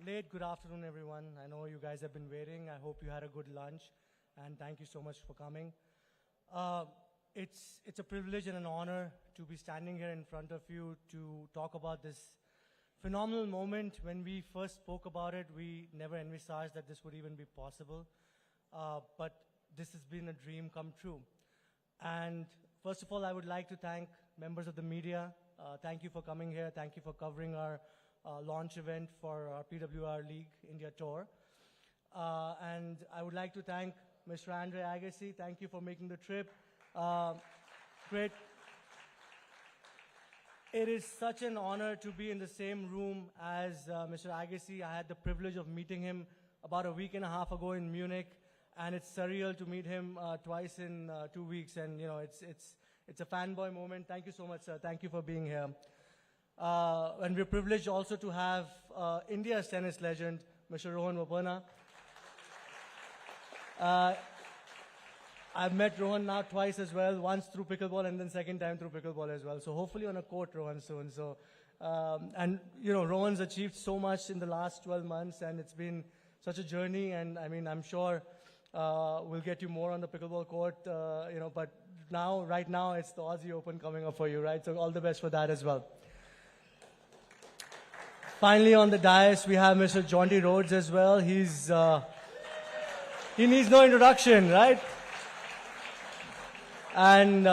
late. Good afternoon, everyone. I know you guys have been waiting. I hope you had a good lunch, and thank you so much for coming. It's a privilege and an honor to be standing here in front of you to talk about this phenomenal moment. When we first spoke about it, we never envisaged that this would even be possible. But this has been a dream come true. And first of all, I would like to thank members of the media. Thank you for coming here. Thank you for covering our launch event for our PWR League India Tour. And I would like to thank Mr. Andre Agassi. Thank you for making the trip. Great. It is such an honor to be in the same room as Mr. Agassi. I had the privilege of meeting him about a week and a half ago in Munich, and it's surreal to meet him twice in 2 weeks. And you know, it's a fanboy moment. Thank you so much, sir. Thank you for being here. And we're privileged also to have India's tennis legend, Mr. Rohan Bopanna. I've met Rohan now twice as well, once through pickleball and then second time through pickleball as well. So hopefully on a court, Rohan, soon. So, and you know, Rohan's achieved so much in the last 12 months, and it's been such a journey. And I mean, I'm sure we'll get you more on the pickleball court, you know, but now, right now, it's the Aussie Open coming up for you, right? So all the best for that as well. Finally, on the dais, we have Mr. Jonty Rhodes as well. He needs no introduction, right? And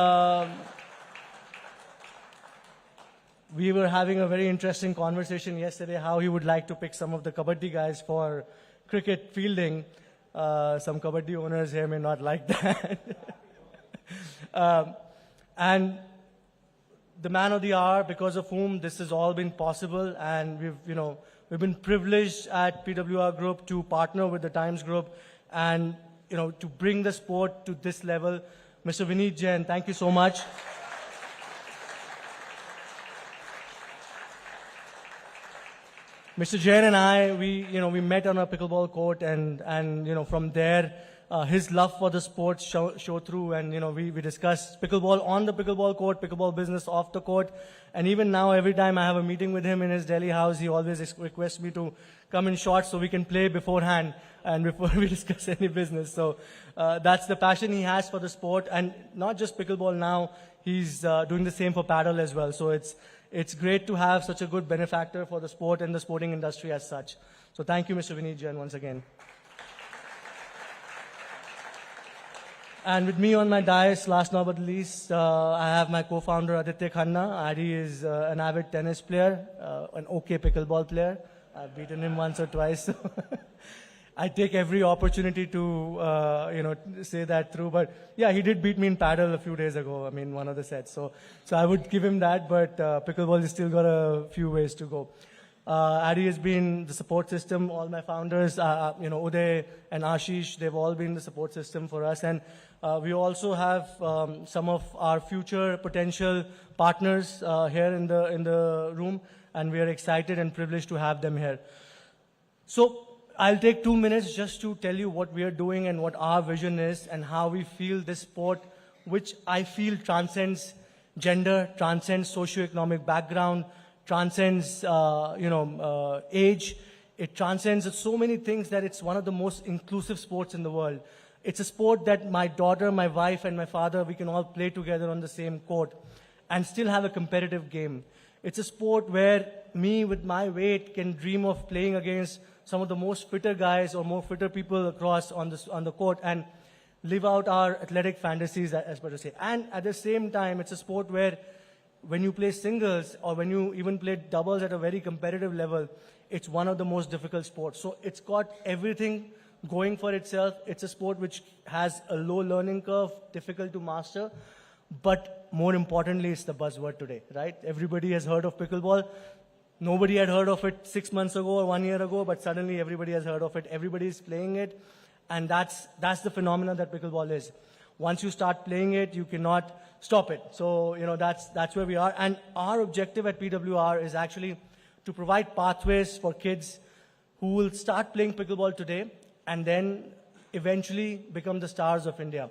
we were having a very interesting conversation yesterday, how he would like to pick some of the kabaddi guys for cricket fielding. Some kabaddi owners here may not like that. And the man of the hour, because of whom this has all been possible, and we've been privileged at PWR Group to partner with the Times Group, and to bring the sport to this level. Mr. Vineet Jain, thank you so much. Mr. Jain and I, we met on a pickleball court, and from there, his love for the sport show through, and we discussed pickleball on the pickleball court, pickleball business off the court, and even now every time I have a meeting with him in his Delhi house, he always requests me to come in short so we can play beforehand and before we discuss any business. So that's the passion he has for the sport, and not just pickleball now, he's doing the same for paddle as well. So it's great to have such a good benefactor for the sport and the sporting industry as such. So thank you, Mr. Vineet Jain, once again. And with me on my dais, last but not least, I have my co-founder, Aditya Khanna. Adi is an avid tennis player, an okay pickleball player. I've beaten him once or twice. So I take every opportunity to, say that through. But yeah, he did beat me in paddle a few days ago. I mean, one of the sets. So I would give him that, but pickleball has still got a few ways to go. Adi has been the support system. All my founders, Uday and Ashish, they've all been the support system for us. And we also have some of our future potential partners here in the room, and we are excited and privileged to have them here. So I'll take 2 minutes just to tell you what we are doing and what our vision is and how we feel this sport, which I feel transcends gender, transcends socioeconomic background, transcends age. It transcends so many things that it's one of the most inclusive sports in the world. It's a sport that my daughter, my wife, and my father, we can all play together on the same court and still have a competitive game. It's a sport where me with my weight can dream of playing against some of the most fitter guys or more fitter people across on the court and live out our athletic fantasies, as per to say. And at the same time, it's a sport where when you play singles or when you even play doubles at a very competitive level, it's one of the most difficult sports. So it's got everything going for itself. It's a sport which has a low learning curve, difficult to master, but more importantly, it's the buzzword today, right? Everybody has heard of pickleball. Nobody had heard of it 6 months ago or 1 year ago, but suddenly everybody has heard of it. Everybody is playing it, and that's the phenomenon that pickleball is. Once you start playing it, you cannot stop it. So, that's where we are. And our objective at PWR is actually to provide pathways for kids who will start playing pickleball today and then eventually become the stars of India.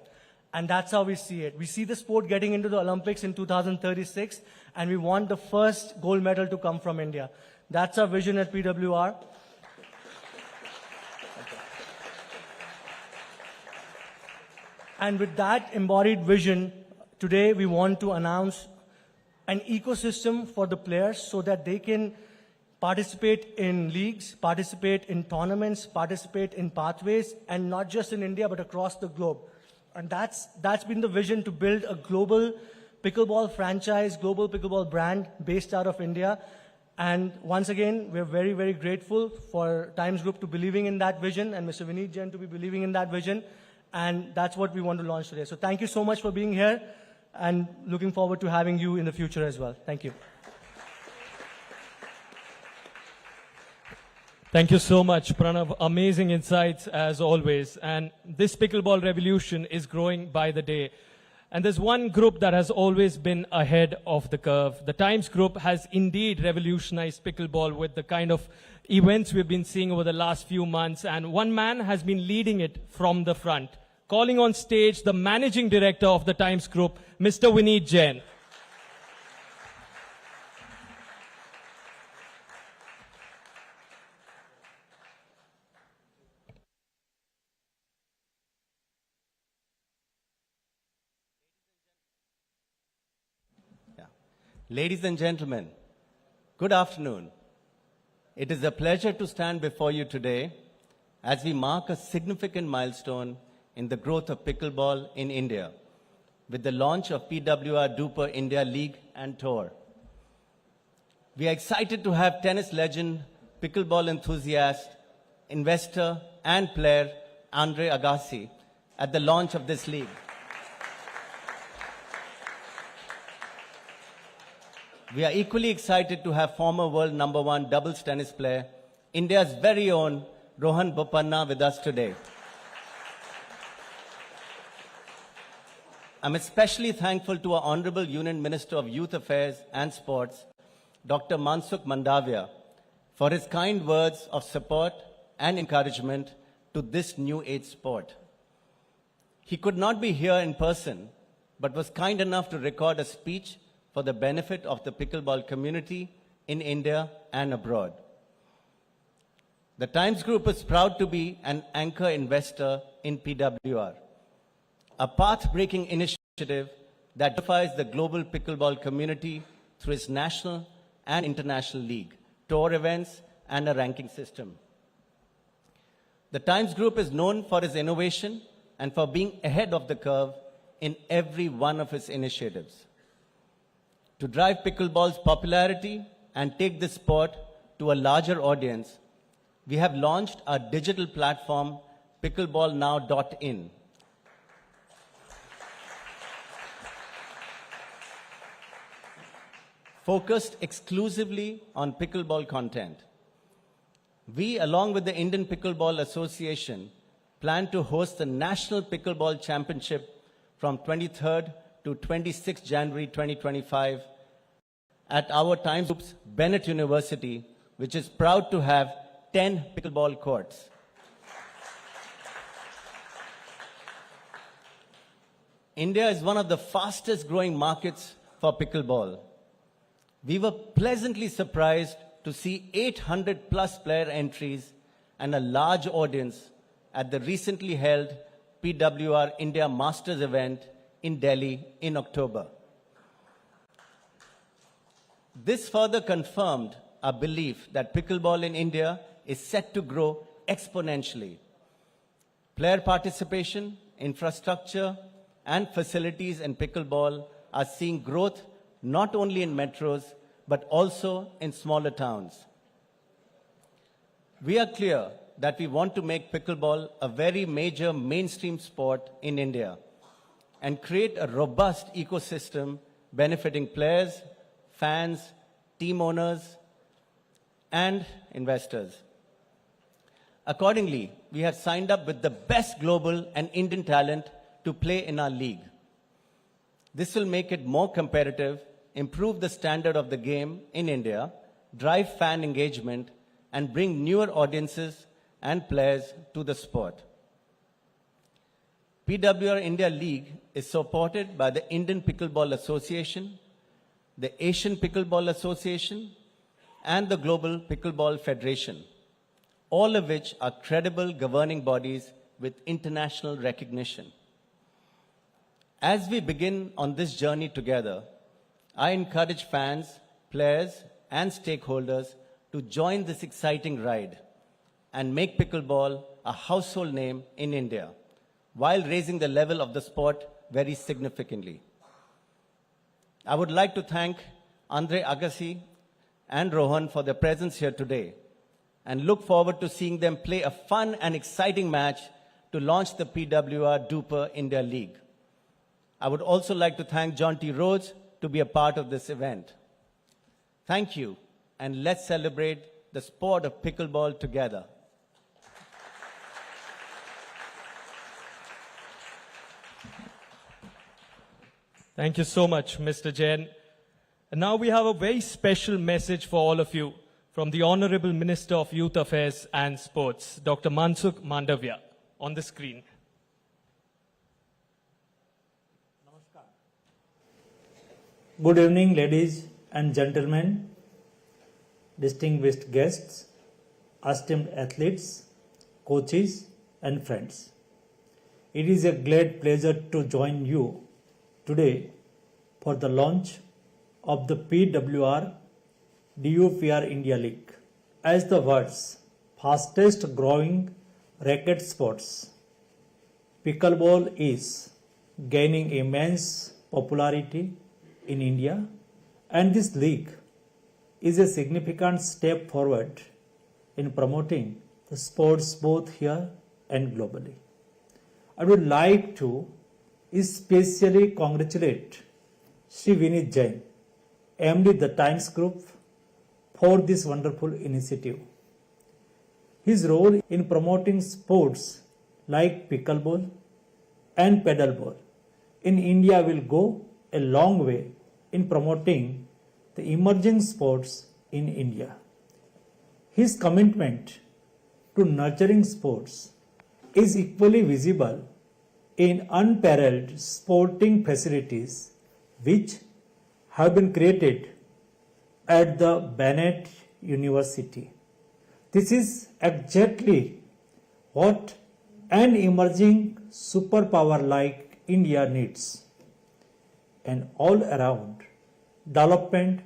And that's how we see it. We see the sport getting into the Olympics in 2036, and we want the first gold medal to come from India. That's our vision at PWR. And with that embodied vision, today we want to announce an ecosystem for the players so that they can participate in leagues, participate in tournaments, participate in pathways, and not just in India, but across the globe. And that's been the vision, to build a global pickleball franchise, global pickleball brand based out of India. And once again, we're very, very grateful for Times Group to believing in that vision and Mr. Vineet Jain to be believing in that vision. And that's what we want to launch today. So thank you so much for being here, and looking forward to having you in the future as well. Thank you. Thank you so much, Pranav. Amazing insights as always. And this pickleball revolution is growing by the day. And there's one group that has always been ahead of the curve. The Times Group has indeed revolutionized pickleball with the kind of events we've been seeing over the last few months. And one man has been leading it from the front. Calling on stage the managing director of the Times Group, Mr. Vineet Jain. Ladies and gentlemen, good afternoon. It is a pleasure to stand before you today as we mark a significant milestone in the growth of pickleball in India with the launch of PWR DUPR India League and Tour. We are excited to have tennis legend, pickleball enthusiast, investor and player Andre Agassi at the launch of this league. We are equally excited to have former world #1 doubles tennis player, India's very own Rohan Bopanna with us today. I'm especially thankful to our Honorable Union Minister of Youth Affairs and Sports, Dr. Mansukh Mandavia, for his kind words of support and encouragement to this new age sport. He could not be here in person, but was kind enough to record a speech for the benefit of the pickleball community in India and abroad. The Times Group is proud to be an anchor investor in PWR, a path-breaking initiative that defines the global pickleball community through its national and international league, tour events, and a ranking system. The Times Group is known for its innovation and for being ahead of the curve in every one of its initiatives. To drive pickleball's popularity and take this sport to a larger audience, we have launched our digital platform, pickleballnow.in. Focused exclusively on pickleball content. We, along with the Indian Pickleball Association, plan to host the National Pickleball Championship from 23rd to 26th January 2025 at our Times Group's Bennett University, which is proud to have 10 pickleball courts. India is one of the fastest growing markets for pickleball. We were pleasantly surprised to see 800 plus player entries and a large audience at the recently held PWR India Masters event in Delhi in October. This further confirmed our belief that pickleball in India is set to grow exponentially. Player participation, infrastructure, and facilities in pickleball are seeing growth not only in metros, but also in smaller towns. We are clear that we want to make pickleball a very major mainstream sport in India and create a robust ecosystem benefiting players, fans, team owners, and investors. Accordingly, we have signed up with the best global and Indian talent to play in our league. This will make it more competitive, improve the standard of the game in India, drive fan engagement, and bring newer audiences and players to the sport. PWR India League is supported by the Indian Pickleball Association, the Asian Pickleball Association, and the Global Pickleball Federation, all of which are credible governing bodies with international recognition. As we begin on this journey together, I encourage fans, players, and stakeholders to join this exciting ride and make pickleball a household name in India, while raising the level of the sport very significantly. I would like to thank Andre Agassi and Rohan for their presence here today and look forward to seeing them play a fun and exciting match to launch the PWR DUPR India League. I would also like to thank Jonty Rhodes to be a part of this event. Thank you, and let's celebrate the sport of pickleball together. Thank you so much, Mr. Jain. And now we have a very special message for all of you from the Honorable Minister of Youth Affairs and Sports, Dr. Mansukh Mandavia, on the screen. Good evening, ladies and gentlemen, distinguished guests, esteemed athletes, coaches, and friends. It is a great pleasure to join you today for the launch of the PWR DUPR India League. As the world's fastest growing racket sports, pickleball is gaining immense popularity in India, and this league is a significant step forward in promoting the sports both here and globally. I would like to especially congratulate Shri Vinit Jain, MD the Times Group, for this wonderful initiative. His role in promoting sports like pickleball and paddleball in India will go a long way in promoting the emerging sports in India. His commitment to nurturing sports is equally visible in unparalleled sporting facilities which have been created at the Bennett University. This is exactly what an emerging superpower like India needs: an all-around development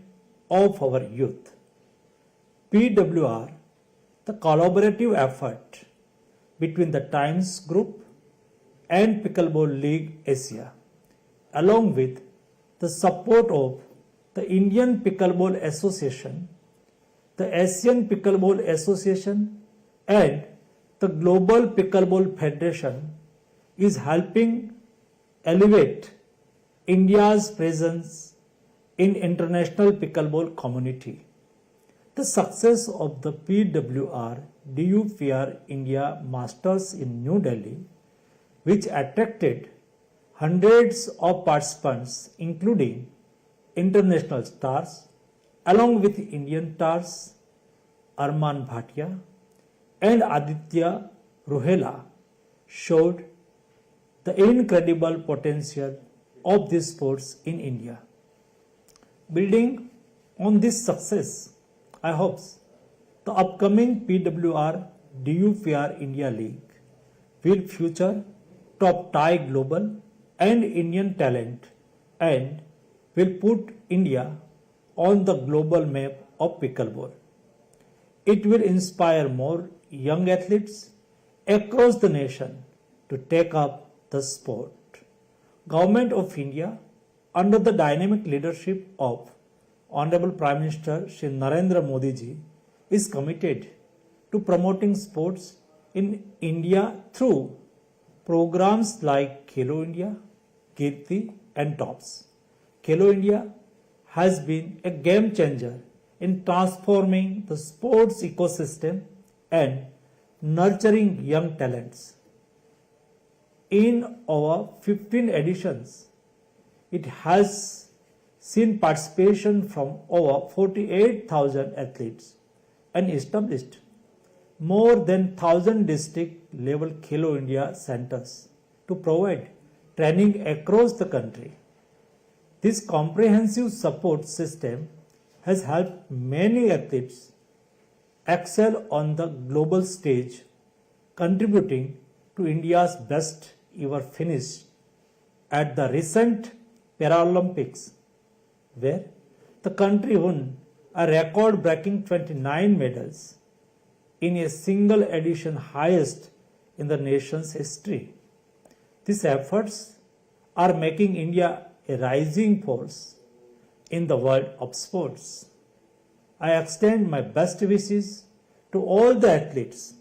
of our youth. PWR, the collaborative effort between the Times Group and Pickleball League Asia, along with the support of the Indian Pickleball Association, the Asian Pickleball Association, and the Global Pickleball Federation, is helping elevate India's presence in international pickleball community. The success of the PWR DUPR India Masters in New Delhi, which attracted hundreds of participants, including international stars, along with Indian stars Arman Bhatia and Aditya Ruhela, showed the incredible potential of these sports in India. Building on this success, I hope the upcoming PWR DUPR India League will feature top-tier global and Indian talent and will put India on the global map of pickleball. It will inspire more young athletes across the nation to take up the sport. Government of India, under the dynamic leadership of Honorable Prime Minister Shri Narendra Modi ji, is committed to promoting sports in India through programs like Khelo India, Kirti, and TOPS. Khelo India has been a game changer in transforming the sports ecosystem and nurturing young talents. In over 15 editions, it has seen participation from over 48,000 athletes and established more than 1,000 district-level Khelo India centers to provide training across the country. This comprehensive support system has helped many athletes excel on the global stage, contributing to India's best ever finish at the recent Paralympics, where the country won a record-breaking 29 medals in a single edition, highest in the nation's history. These efforts are making India a rising force in the world of sports. I extend my best wishes to all the athletes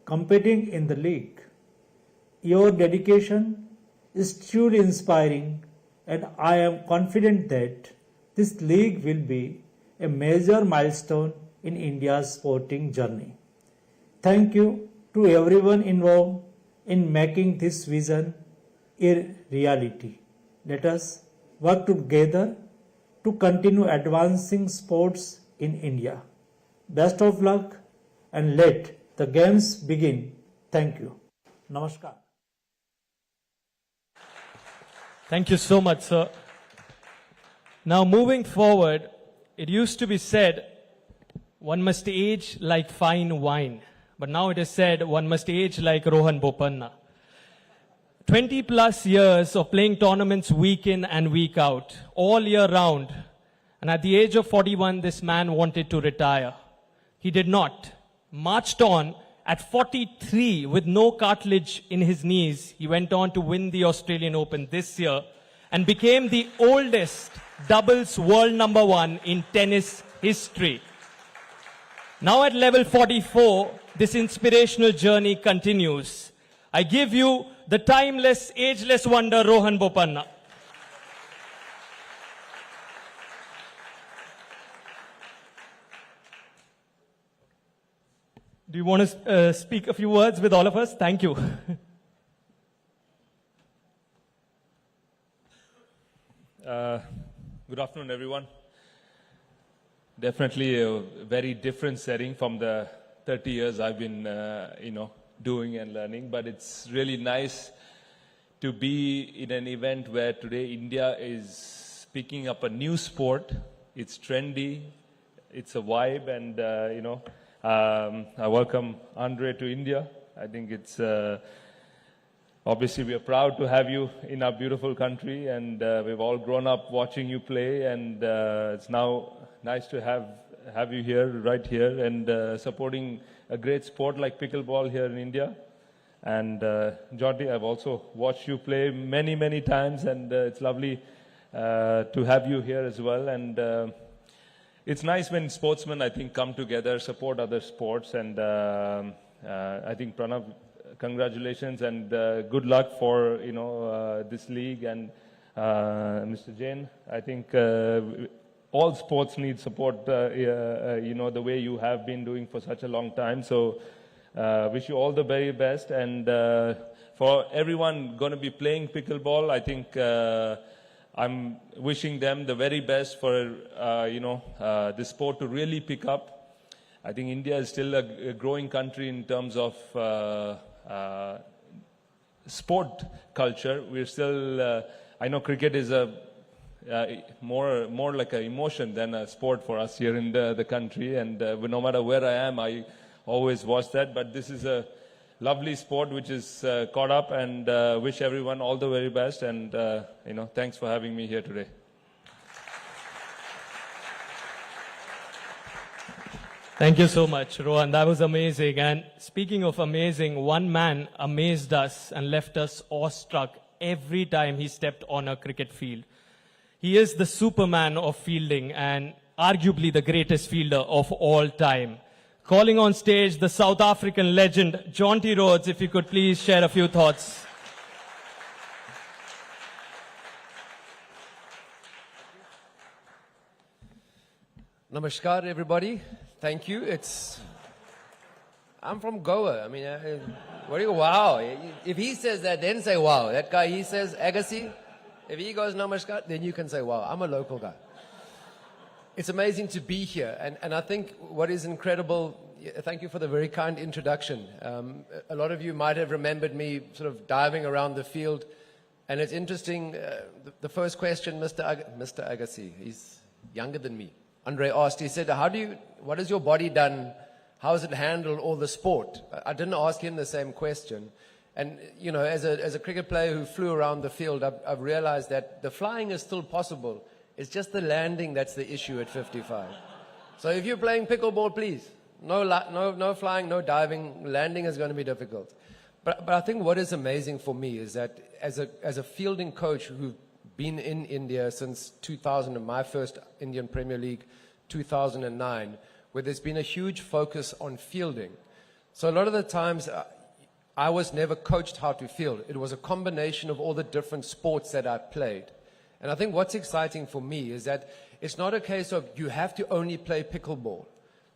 competing in the league. Your dedication is truly inspiring, and I am confident that this league will be a major milestone in India's sporting journey. Thank you to everyone involved in making this vision a reality. Let us work together to continue advancing sports in India. Best of luck, and let the games begin. Thank you. Namaskar. Thank you so much, sir. Now, moving forward, it used to be said, one must age like fine wine. But now it is said, one must age like Rohan Bopanna. 20 plus years of playing tournaments week in and week out, all year round. And at the age of 41, this man wanted to retire. He did not. Marched on. At 43, with no cartilage in his knees, he went on to win the Australian Open this year and became the oldest doubles world number one in tennis history. Now at level 44, this inspirational journey continues. I give you the timeless, ageless wonder, Rohan Bopanna. Do you want to speak a few words with all of us? Thank you. Good afternoon, everyone. Definitely a very different setting from the 30 years I've been, doing and learning. But it's really nice to be in an event where today India is picking up a new sport. It's trendy. It's a vibe, and I welcome Andre to India. I think it's obviously we are proud to have you in our beautiful country, and we've all grown up watching you play, and it's now nice to have you here, right here, and supporting a great sport like pickleball here in India. And Jonty, I've also watched you play many, many times, and it's lovely to have you here as well. And it's nice when sportsmen, I think, come together, support other sports, and I think Pranav, congratulations and good luck for this league, and Mr. Jain. I think all sports need support, the way you have been doing for such a long time. So wish you all the very best, and for everyone going to be playing pickleball, I think I'm wishing them the very best for, this sport to really pick up. I think India is still a growing country in terms of sport culture. We're still, I know cricket is more like an emotion than a sport for us here in the country. And no matter where I am, I always watch that. But this is a lovely sport which is caught up, and wish everyone all the very best, and thanks for having me here today. Thank you so much, Rohan. That was amazing. And speaking of amazing, one man amazed us and left us awestruck every time he stepped on a cricket field. He is the Superman of fielding and arguably the greatest fielder of all time. Calling on stage the South African legend, Jonty Rhodes, if you could please share a few thoughts. Namaskar, everybody. Thank you. I'm from Goa. I mean, what do you, wow. If he says that, then say wow. That guy, he says Agassi. If he goes Namaskar, then you can say wow. I'm a local guy. It's amazing to be here. And I think what is incredible, thank you for the very kind introduction. A lot of you might have remembered me sort of diving around the field. And it's interesting, the first question, Mr. Agassi, he's younger than me. Andre asked, he said, what has your body done? How has it handled all the sport? I didn't ask him the same question. And, you know, as a cricket player who flew around the field, I've realized that the flying is still possible. It's just the landing that's the issue at 55. So if you're playing pickleball, please, no flying, no diving. Landing is going to be difficult. But I think what is amazing for me is that as a fielding coach who's been in India since 2000, and my first Indian Premier League, 2009, where there's been a huge focus on fielding. So a lot of the times, I was never coached how to field. It was a combination of all the different sports that I played. And I think what's exciting for me is that it's not a case of you have to only play pickleball.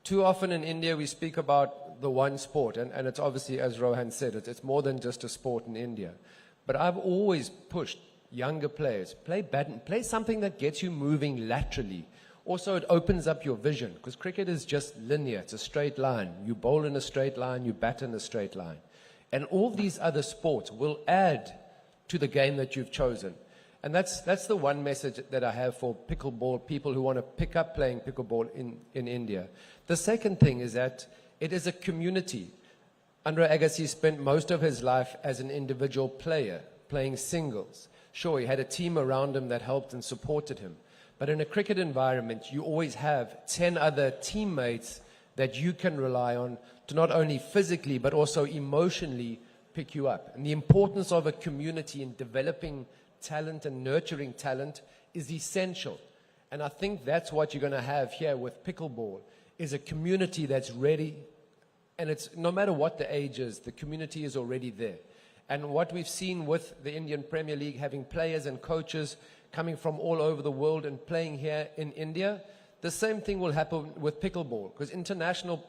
Too often in India, we speak about the one sport, and it's obviously, as Rohan said, it's more than just a sport in India. But I've always pushed younger players, play badminton, play something that gets you moving laterally. Also, it opens up your vision, because cricket is just linear. It's a straight line. You bowl in a straight line, you bat in a straight line. And all these other sports will add to the game that you've chosen. And that's the one message that I have for pickleball, people who want to pick up playing pickleball in India. The second thing is that it is a community. Andre Agassi spent most of his life as an individual player, playing singles. Sure, he had a team around him that helped and supported him. But in a cricket environment, you always have 10 other teammates that you can rely on to not only physically, but also emotionally pick you up. And the importance of a community in developing talent and nurturing talent is essential. And I think that's what you're going to have here with pickleball, is a community that's ready. And it's no matter what the age is, the community is already there. And what we've seen with the Indian Premier League, having players and coaches coming from all over the world and playing here in India, the same thing will happen with pickleball, because international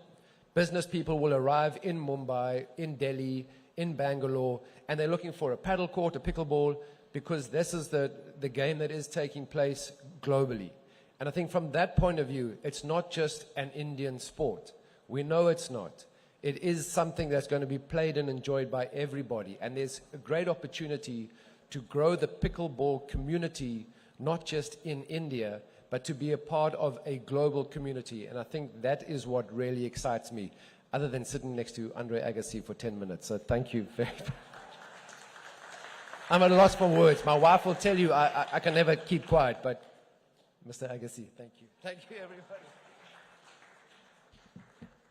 business people will arrive in Mumbai, in Delhi, in Bangalore, and they're looking for a paddle court, a pickleball, because this is the game that is taking place globally. And I think from that point of view, it's not just an Indian sport. We know it's not. It is something that's going to be played and enjoyed by everybody. And there's a great opportunity to grow the pickleball community, not just in India, but to be a part of a global community. And I think that is what really excites me, other than sitting next to Andre Agassi for 10 minutes. So thank you very much. I'm at a loss for words. My wife will tell you I can never keep quiet, but Mr. Agassi, thank you. Thank you, everybody.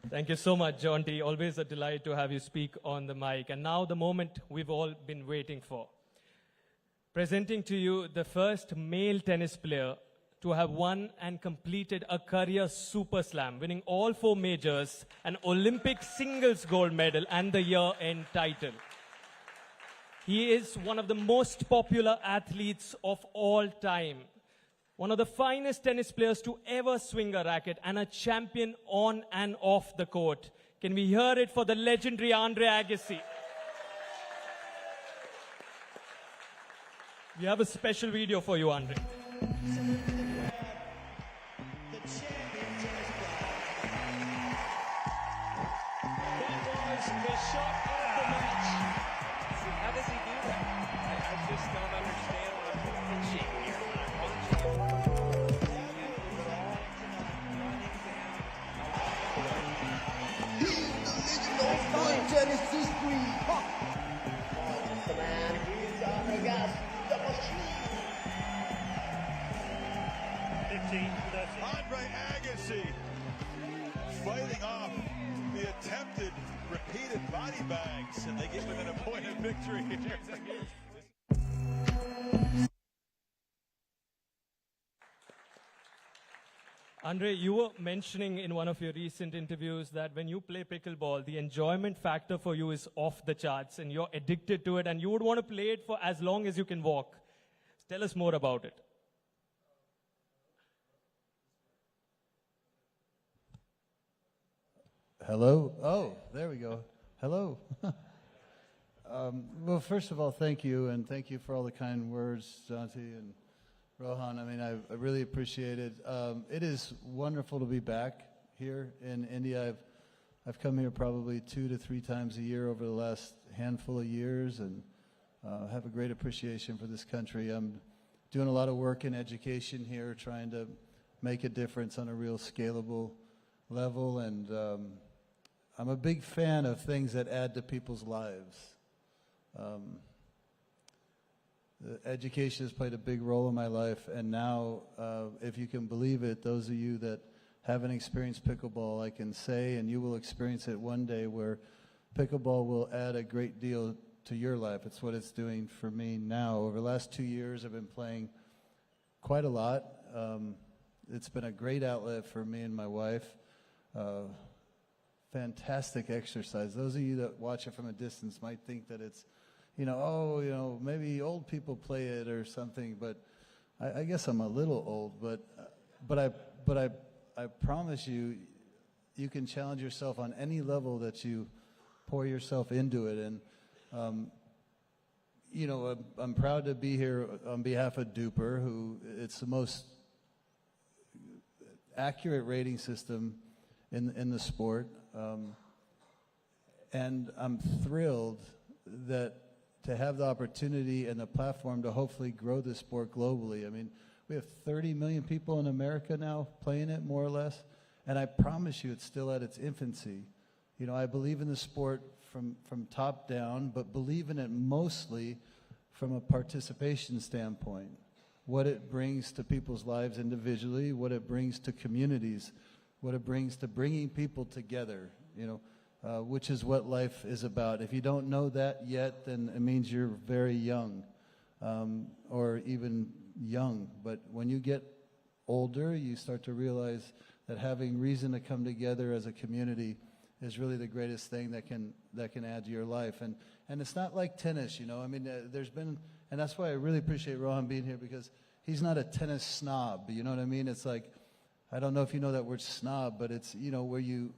Thank you so much, Jonty. Always a delight to have you speak on the mic. And now the moment we've all been waiting for. Presenting to you the first male tennis player to have won and completed a career super slam, winning all 4 majors, an Olympic singles gold medal, and the year-end title. He is one of the most popular athletes of all time, one of the finest tennis players to ever swing a racket, and a champion on and off the court. Can we hear it for the legendary Andre Agassi? We have a special video for you, Andre. How does he do that? I just don't understand what I'm pitching here. Genesis 3. The man is Andre Agassi, the machine. 15-30. Andre Agassi fighting off the attempted repeated body bags, and they get within a point of victory here. Andre, you were mentioning in one of your recent interviews that when you play pickleball, the enjoyment factor for you is off the charts and you're addicted to it and you would want to play it for as long as you can walk. Tell us more about it. Hello? Oh, there we go. Hello. Well, first of all, thank you, and thank you for all the kind words, Jonty and Rohan. I mean, I really appreciate it. It is wonderful to be back here in India. I've come here probably 2 to 3 times a year over the last handful of years, and have a great appreciation for this country. I'm doing a lot of work in education here, trying to make a difference on a real scalable level, and I'm a big fan of things that add to people's lives. Education has played a big role in my life, and now, if you can believe it, those of you that haven't experienced pickleball, I can say, and you will experience it one day, where pickleball will add a great deal to your life. It's what it's doing for me now. Over the last 2 years, I've been playing quite a lot. It's been a great outlet for me and my wife. Fantastic exercise. Those of you that watch it from a distance might think that it's, maybe old people play it or something, but I guess I'm a little old, but I promise you, you can challenge yourself on any level that you pour yourself into it. And, I'm proud to be here on behalf of DUPR, who it's the most accurate rating system in the sport. And I'm thrilled that to have the opportunity and the platform to hopefully grow this sport globally. I mean, we have 30 million people in America now playing it, more or less, and I promise you it's still at its infancy. I believe in the sport from top down, but believe in it mostly from a participation standpoint. What it brings to people's lives individually, what it brings to communities, what it brings to bringing people together, which is what life is about. If you don't know that yet, then it means you're very young, or even young. But when you get older, you start to realize that having reason to come together as a community is really the greatest thing that can add to your life. And it's not like tennis, there's been, and that's why I really appreciate Rohan being here, because he's not a tennis snob, you know what I mean? It's like, I don't know if you know that word snob, but it's, where you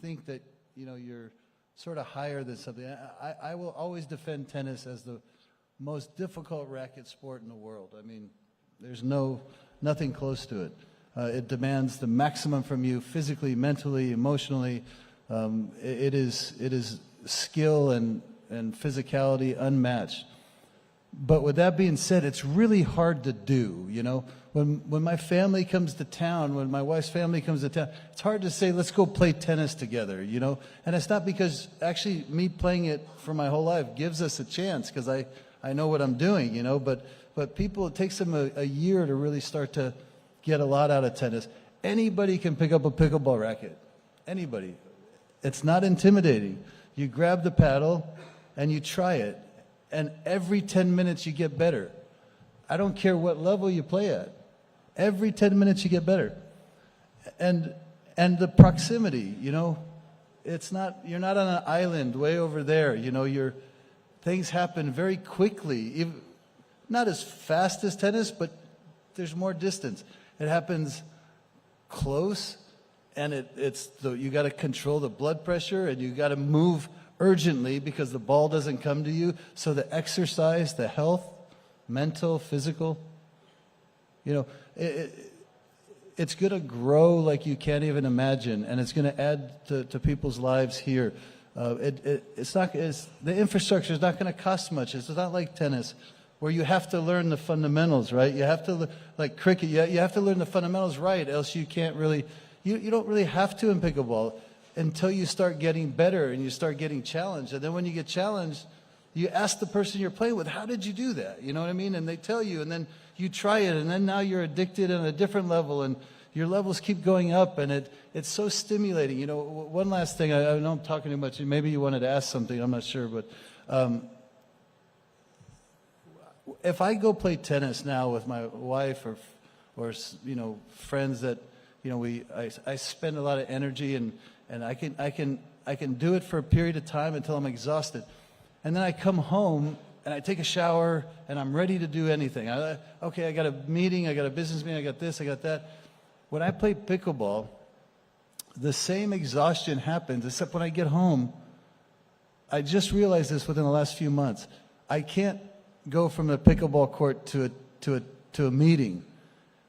think that, you're sort of higher than something. I will always defend tennis as the most difficult racket sport in the world. I mean, there's nothing close to it. It demands the maximum from you physically, mentally, emotionally. It is skill and physicality unmatched. But with that being said, it's really hard to do, When my family comes to town, when my wife's family comes to town, it's hard to say, let's go play tennis together, And it's not because actually me playing it for my whole life gives us a chance, because I know what I'm doing, But people, it takes them a year to really start to get a lot out of tennis. Anybody can pick up a pickleball racket. Anybody. It's not intimidating. You grab the paddle and you try it. And every 10 minutes you get better. I don't care what level you play at. Every 10 minutes you get better. And the proximity, it's not, you're not on an island way over there, things happen very quickly. Not as fast as tennis, but there's more distance. It happens close, and you got to control the blood pressure, and you got to move urgently because the ball doesn't come to you. So the exercise, the health, mental, physical, it's going to grow like you can't even imagine, and it's going to add to people's lives here. The infrastructure is not going to cost much. It's not like tennis, where you have to learn the fundamentals, right? You have to, like cricket, you have to learn the fundamentals right, else you can't really, you don't really have to in pickleball until you start getting better and you start getting challenged. And then when you get challenged, you ask the person you're playing with, how did you do that? You know what I mean? And they tell you, and then you try it, and then now you're addicted on a different level, and your levels keep going up, and it's so stimulating. One last thing, I know I'm talking too much, maybe you wanted to ask something, I'm not sure, but if I go play tennis now with my wife or friends that, I spend a lot of energy, and I can do it for a period of time until I'm exhausted. And then I come home and I take a shower and I'm ready to do anything. Okay, I got a meeting, I got a business meeting, I got this, I got that. When I play pickleball, the same exhaustion happens, except when I get home. I just realized this within the last few months. I can't go from the pickleball court to a meeting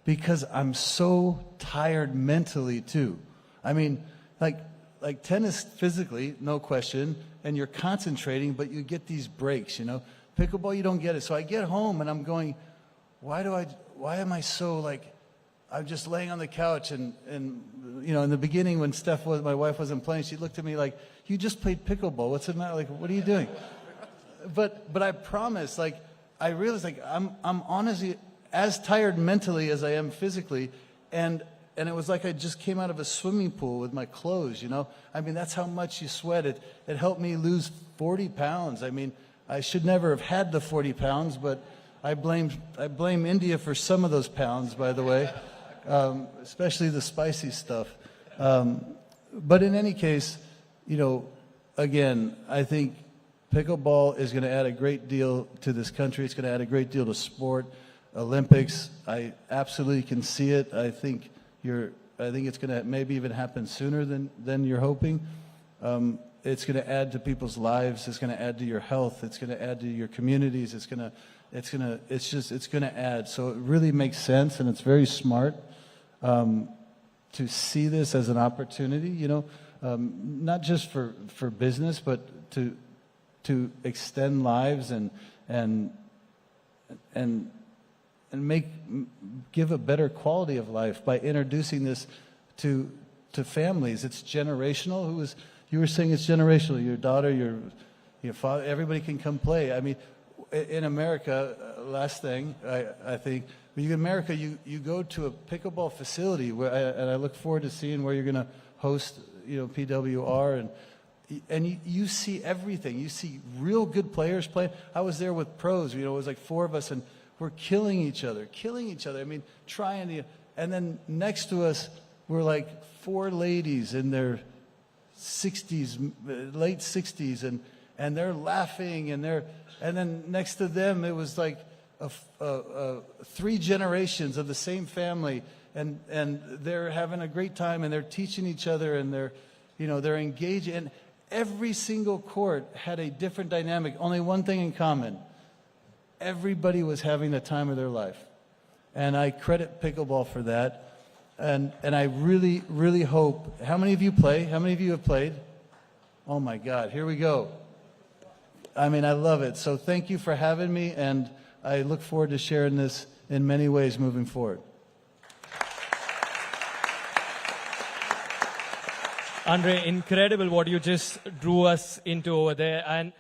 because I'm so tired mentally too. I mean, like tennis physically, no question, and you're concentrating, but you get these breaks, Pickleball, you don't get it. So I get home and I'm going, why am I so I'm just laying on the couch and in the beginning when my wife wasn't playing, she looked at me like, you just played pickleball. What's the matter? Like, what are you doing? but I promise, like, I realize, like, I'm honestly as tired mentally as I am physically, and it was like I just came out of a swimming pool with my clothes, you know? I mean, that's how much you sweat. It helped me lose 40 pounds. I mean, I should never have had the 40 pounds, but I blame India for some of those pounds, by the way, especially the spicy stuff. But in any case, you know, again, I think pickleball is going to add a great deal to this country. It's going to add a great deal to sport. Olympics, I absolutely can see it. I think it's going to maybe even happen sooner than you're hoping. It's going to add to people's lives. It's going to add to your health. It's going to add to your communities. It's going to add. So it really makes sense, and it's very smart to see this as an opportunity. You know, not just for business, but to extend lives and give a better quality of life by introducing this to families. It's generational. You were saying it's generational. Your daughter, your father, everybody can come play. I mean, in America, last thing I think, in America, you go to a pickleball facility and I look forward to seeing where you're going to host, you know, PWR, and you see everything. You see real good players playing. I was there with pros. You know, it was like 4 of us, and we're killing each other. I mean, trying to. And then next to us were like 4 ladies in their 60s, late 60s, and they're laughing, and then next to them it was like 3 generations of the same family, and they're having a great time, and they're teaching each other, and they're engaging. And every single court had a different dynamic. Only one thing in common: everybody was having the time of their life, and I credit pickleball for that. And I really, really hope. How many of you play? How many of you have played? Oh my God, here we go. I mean, I love it. So thank you for having me, and I look forward to sharing this in many ways moving forward. Andre, incredible what you just drew us into over there. And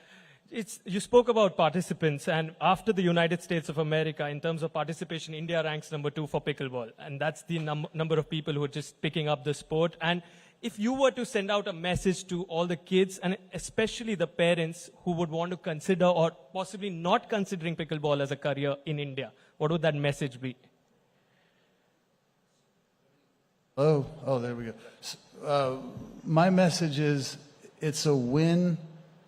you spoke about participants, and after the United States of America, in terms of participation, India ranks number 2 for pickleball. And that's the number of people who are just picking up the sport. And if you were to send out a message to all the kids, and especially the parents who would want to consider or possibly not considering pickleball as a career in India, what would that message be? Oh, there we go. My message is, it's a win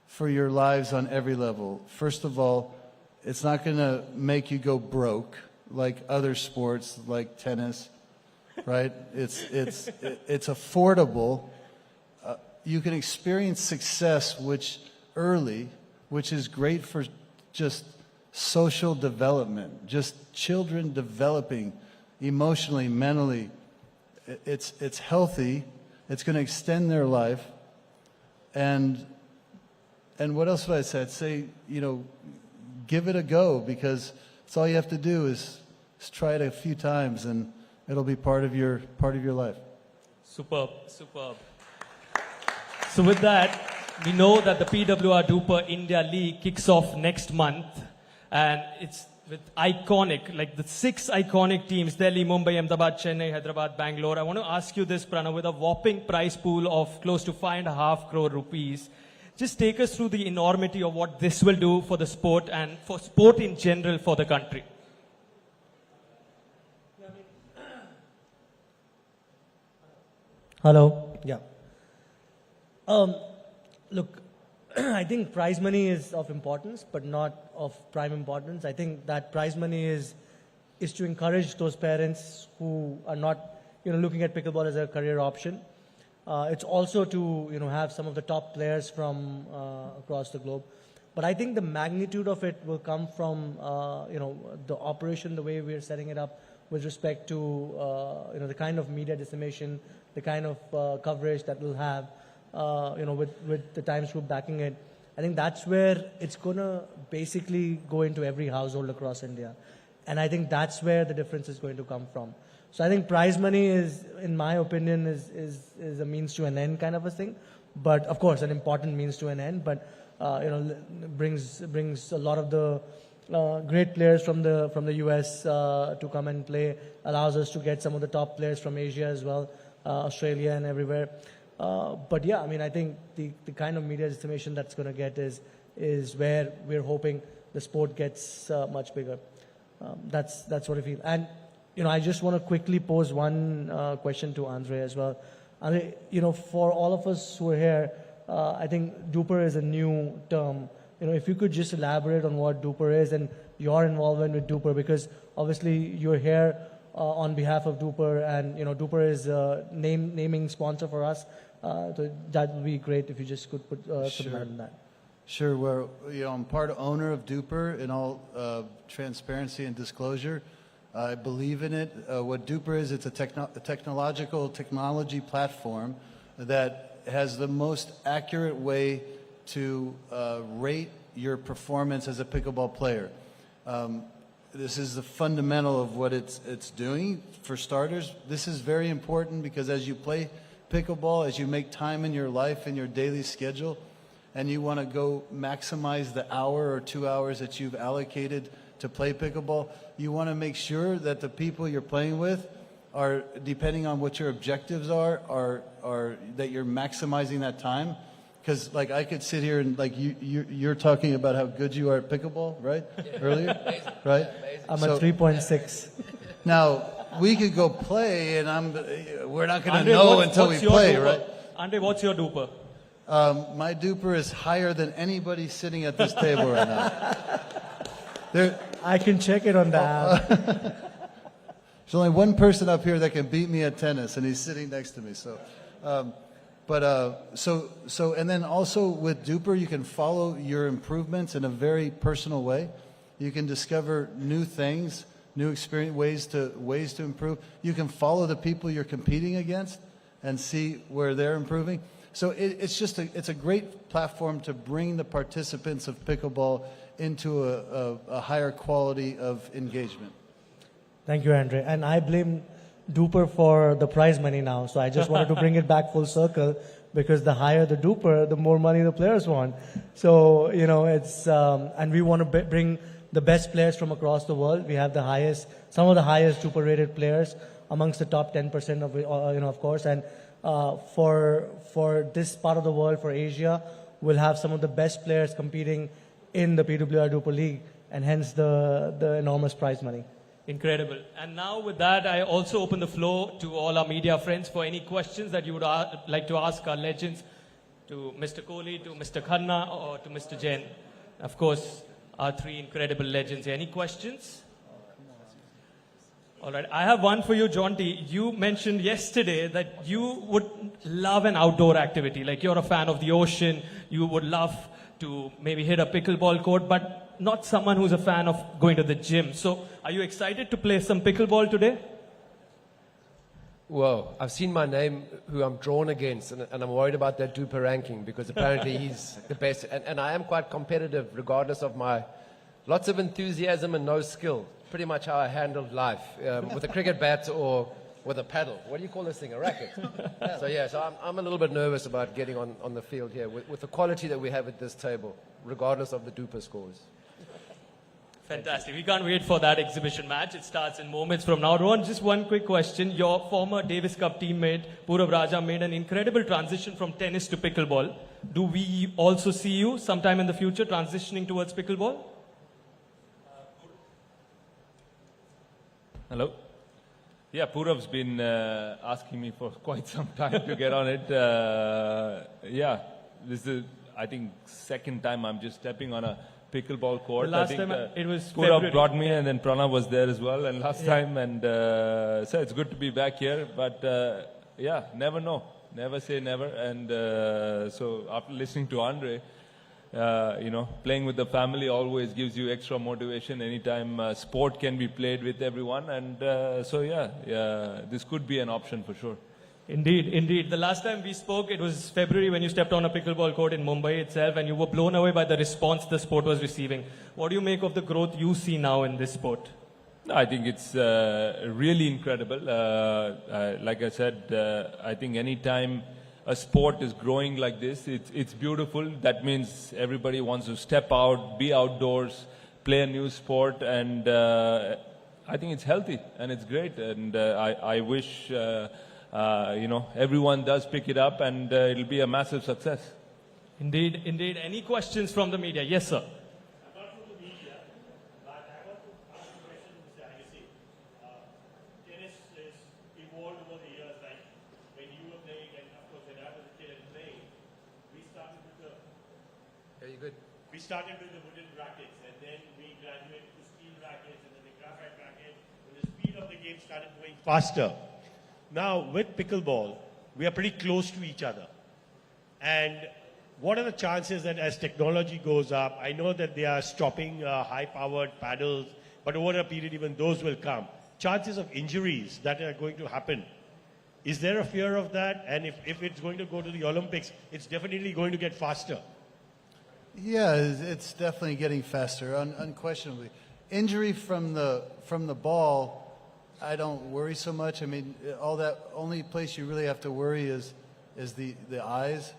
for your lives on every level. First of all, it's not going to make you go broke like other sports, like tennis, right? It's affordable. You can experience success which is great for just social development, just children developing emotionally, mentally. It's healthy. It's going to extend their life. And what else would I say? I'd say, you know, give it a go, because it's all you have to do is try it a few times, and it'll be part of your life. Superb. So with that, we know that the PWR DUPR India League kicks off next month, and it's with the 6 iconic teams: Delhi, Mumbai, Ahmedabad, Chennai, Hyderabad, Bangalore. I want to ask you this, Pranav, with a whopping prize pool of close to 5.5 crore rupees. Just take us through the enormity of what this will do for the sport and for sport in general for the country. Hello. Yeah. Look, I think prize money is of importance, but not of prime importance. I think that prize money is to encourage those parents who are not, looking at pickleball as a career option. It's also to, have some of the top players from across the globe. But I think the magnitude of it will come from, the operation, the way we're setting it up with respect to, the kind of media dissemination, the kind of coverage that we'll have, with the Times Group backing it. I think that's where it's going to basically go into every household across India. And I think that's where the difference is going to come from. So I think prize money is, in my opinion, is a means to an end kind of a thing. But of course, an important means to an end. But brings a lot of the great players from the US to come and play, allows us to get some of the top players from Asia as well, Australia and everywhere. But yeah, I mean, I think the kind of media estimation that's going to get is where we're hoping the sport gets much bigger. That's what I feel. And I just want to quickly pose one question to Andre as well. Andre, for all of us who are here, I think DUPR is a new term. If you could just elaborate on what DUPR is and your involvement with DUPR, because obviously you're here on behalf of DUPR, and DUPR is a naming sponsor for us. So that would be great if you just could put some light on that. Sure. Well, I'm part owner of DUPR in all transparency and disclosure. I believe in it. What DUPR is, it's a technology platform that has the most accurate way to rate your performance as a pickleball player. This is the fundamental of what it's doing. For starters, this is very important because as you play pickleball, as you make time in your life, in your daily schedule, and you want to go maximize the hour or 2 hours that you've allocated to play pickleball, you want to make sure that the people you're playing with are, depending on what your objectives are that you're maximizing that time. Because like I could sit here and like you're talking about how good you are at pickleball, right? Yeah. Earlier, Amazing. right? Yeah, I'm at 3.6. Now we could go play, and we're not going to Andre, know until we what's your play, DUPR? right? Andre, what's your DUPR? My DUPR is higher than anybody sitting at this table right now. I can check it on the app. There's only one person up here that can beat me at tennis, and he's sitting next to me. So, and then also with DUPR, you can follow your improvements in a very personal way. You can discover new things, new experience, ways to improve. You can follow the people you're competing against and see where they're improving. So it's a great platform to bring the participants of pickleball into a higher quality of engagement. Thank you, Andre. And I blame DUPR for the prize money now. So I just wanted to bring it back full circle, because the higher the DUPR, the more money the players want. So, it's, and we want to bring the best players from across the world. We have some of the highest DUPR rated players amongst the top 10% of course. And for this part of the world, for Asia, we'll have some of the best players competing in the PWR DUPR League, and hence the enormous prize money. Incredible. And now with that, I also open the floor to all our media friends for any questions that you would like to ask our legends, to Mr. Kohli, to Mr. Khanna, or to Mr. Jain. Of course, our three incredible legends. Any questions? All right. I have one for you, Jonty. You mentioned yesterday that you would love an outdoor activity. Like you're a fan of the ocean. You would love to maybe hit a pickleball court, but not someone who's a fan of going to the gym. So are you excited to play some pickleball today? Whoa, I've seen my name, who I'm drawn against, and I'm worried about that DUPR ranking, because apparently he's the best. And I am quite competitive, regardless of my lots of enthusiasm and no skill. Pretty much how I handled life, with a cricket bat or with a paddle. What do you call this thing, a racket? So I'm a little bit nervous about getting on the field here with the quality that we have at this table, regardless of the DUPR scores. Fantastic. We can't wait for that exhibition match. It starts in moments from now. Rohan, just one quick question. Your former Davis Cup teammate, Purav Raja, made an incredible transition from tennis to pickleball. Do we also see you sometime in the future transitioning towards pickleball? Hello? Yeah, Purav's been asking me for quite some time to get on it. Yeah, this is, I think, second time I'm just stepping on a pickleball court. The last I think, time it was Purav February. brought me, and then Pranav was there as well, and last time, and so it's good to be back here, but yeah, never know. Never say never, and so after listening to Andre, playing with the family always gives you extra motivation anytime sport can be played with everyone, and so yeah, this could be an option for sure. Indeed, indeed. The last time we spoke, it was February when you stepped on a pickleball court in Mumbai itself, and you were blown away by the response the sport was receiving. What do you make of the growth you see now in this sport? I think it's really incredible. Like I said, I think anytime a sport is growing like this. It's beautiful. That means everybody wants to step out, be outdoors, play a new sport, and I think it's healthy and it's great. And I wish everyone does pick it up, and it'll be a massive success. Indeed, indeed. Any questions from the media? Yes, sir. We started with the wooden rackets, and then we graduated to steel rackets, and then the graphite racket. When the speed of the game started going faster. Now, with pickleball, we are pretty close to each other. And what are the chances that as technology goes up, I know that they are stopping high-powered paddles, but over a period, even those will come. Chances of injuries that are going to happen. Is there a fear of that? And if it's going to go to the Olympics, it's definitely going to get faster. Yeah, it's definitely getting faster, unquestionably. Injury from the ball, I don't worry so much. I mean, only place you really have to worry is the eyes.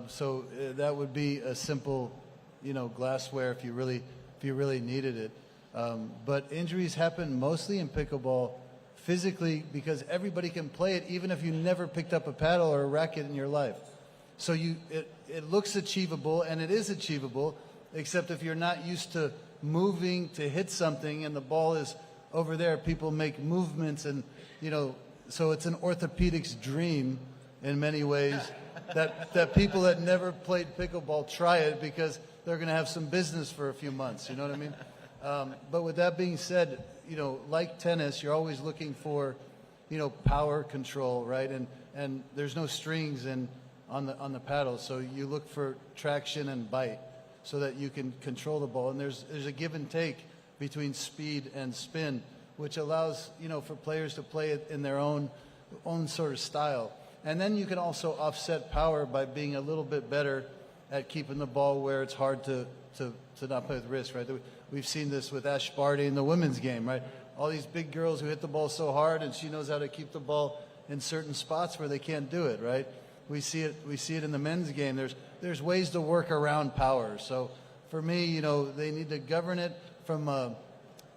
So that would be a simple, glassware if you really needed it. But injuries happen mostly in pickleball physically because everybody can play it, even if you never picked up a paddle or a racket in your life. So it looks achievable, and it is achievable, except if you're not used to moving to hit something and the ball is over there, people make movements, and so it's an orthopedic's dream in many ways that people that never played pickleball try it because they're going to have some business for a few months. You know what I mean? But with that being said, like tennis, you're always looking for power control, right? And there's no strings on the paddle, so you look for traction and bite so that you can control the ball. And there's a give and take between speed and spin, which allows for players to play it in their own sort of style. And then you can also offset power by being a little bit better at keeping the ball where it's hard to not play with wrist, right? We've seen this with Ash Barty in the women's game, right? All these big girls who hit the ball so hard, and she knows how to keep the ball in certain spots where they can't do it, right? We see it in the men's game. There's ways to work around power. So for me, they need to govern it from a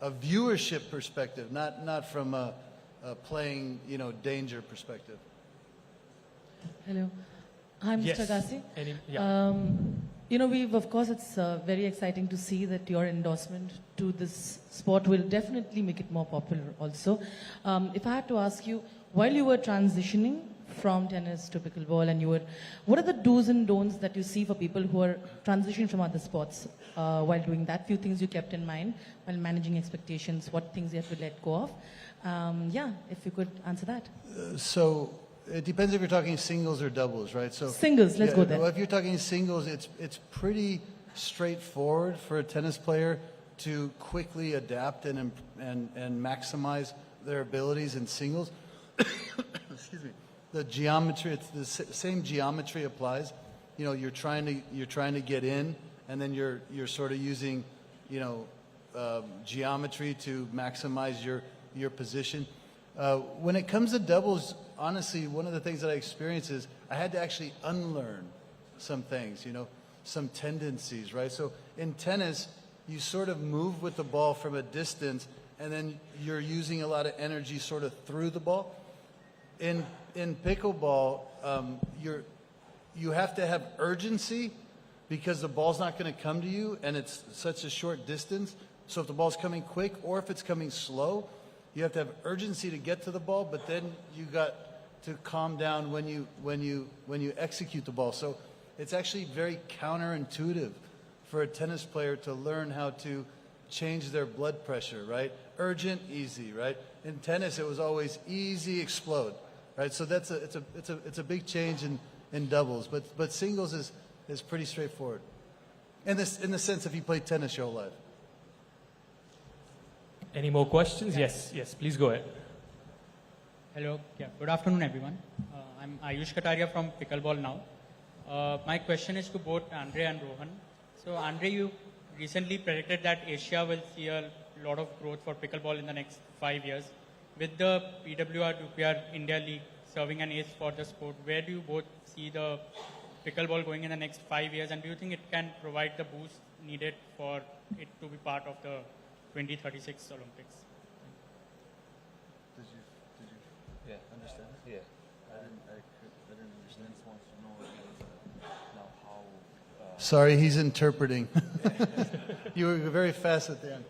viewership perspective, not from a playing, danger perspective. Hello. Hi, Mr. Yes. Agassi. Yeah. Of course, it's very exciting to see that your endorsement to this sport will definitely make it more popular also. If I had to ask you, while you were transitioning from tennis to pickleball, and what are the do's and don'ts that you see for people who are transitioning from other sports while doing that? Few things you kept in mind while managing expectations, what things you have to let go of. If you could answer that. So it depends if you're talking singles or doubles, right? So singles, let's go there. Well, if you're talking singles, it's pretty straightforward for a tennis player to quickly adapt and maximize their abilities in singles. Excuse me. The geometry, it's the same geometry applies. You're trying to get in, and then you're sort of using, geometry to maximize your position. When it comes to doubles, honestly, one of the things that I experienced is I had to actually unlearn some things, some tendencies, right? So in tennis, you sort of move with the ball from a distance, and then you're using a lot of energy sort of through the ball. In pickleball, you have to have urgency because the ball's not going to come to you, and it's such a short distance. So if the ball's coming quick or if it's coming slow, you have to have urgency to get to the ball, but then you got to calm down when you execute the ball. So it's actually very counterintuitive for a tennis player to learn how to change their blood pressure, right? Urgent, easy, right? In tennis, it was always easy, explode, right? So it's a big change in doubles, but singles is pretty straightforward. In the sense if you play tennis your whole life. Any more questions? Yes, please go ahead. Hello, good afternoon everyone. I'm Ayush Kataria from Pickleball Now. My question is to both Andre and Rohan. So Andre, you recently predicted that Asia will see a lot of growth for pickleball in the next 5 years. With the PWR DUPR India League serving an ace for the sport. Where do you both see the pickleball going in the next 5 years, and do you think it can provide the boost needed for it to be part of the 2036 Olympics? Did you understand? Yeah. I didn't understand. Sorry, he's interpreting. You were very fast at the end.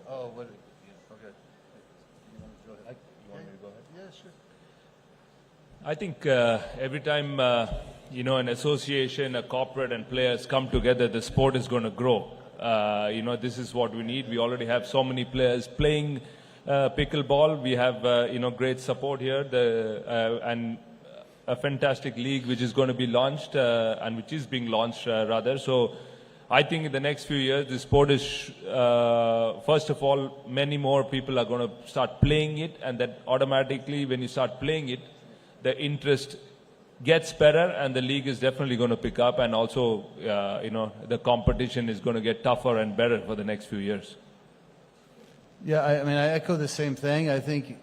Oh, what? Okay. You want me to go ahead? Yeah, sure. I think every time, an association, a corporate and players come together, the sport is going to grow. This is what we need. We already have so many players playing pickleball. We have, great support here and a fantastic league which is going to be launched and which is being launched rather. So I think in the next few years, the sport is, first of all, many more people are going to start playing it, and that automatically when you start playing it, the interest gets better and the league is definitely going to pick up, and also, the competition is going to get tougher and better for the next few years. Yeah, I mean, I echo the same thing. I think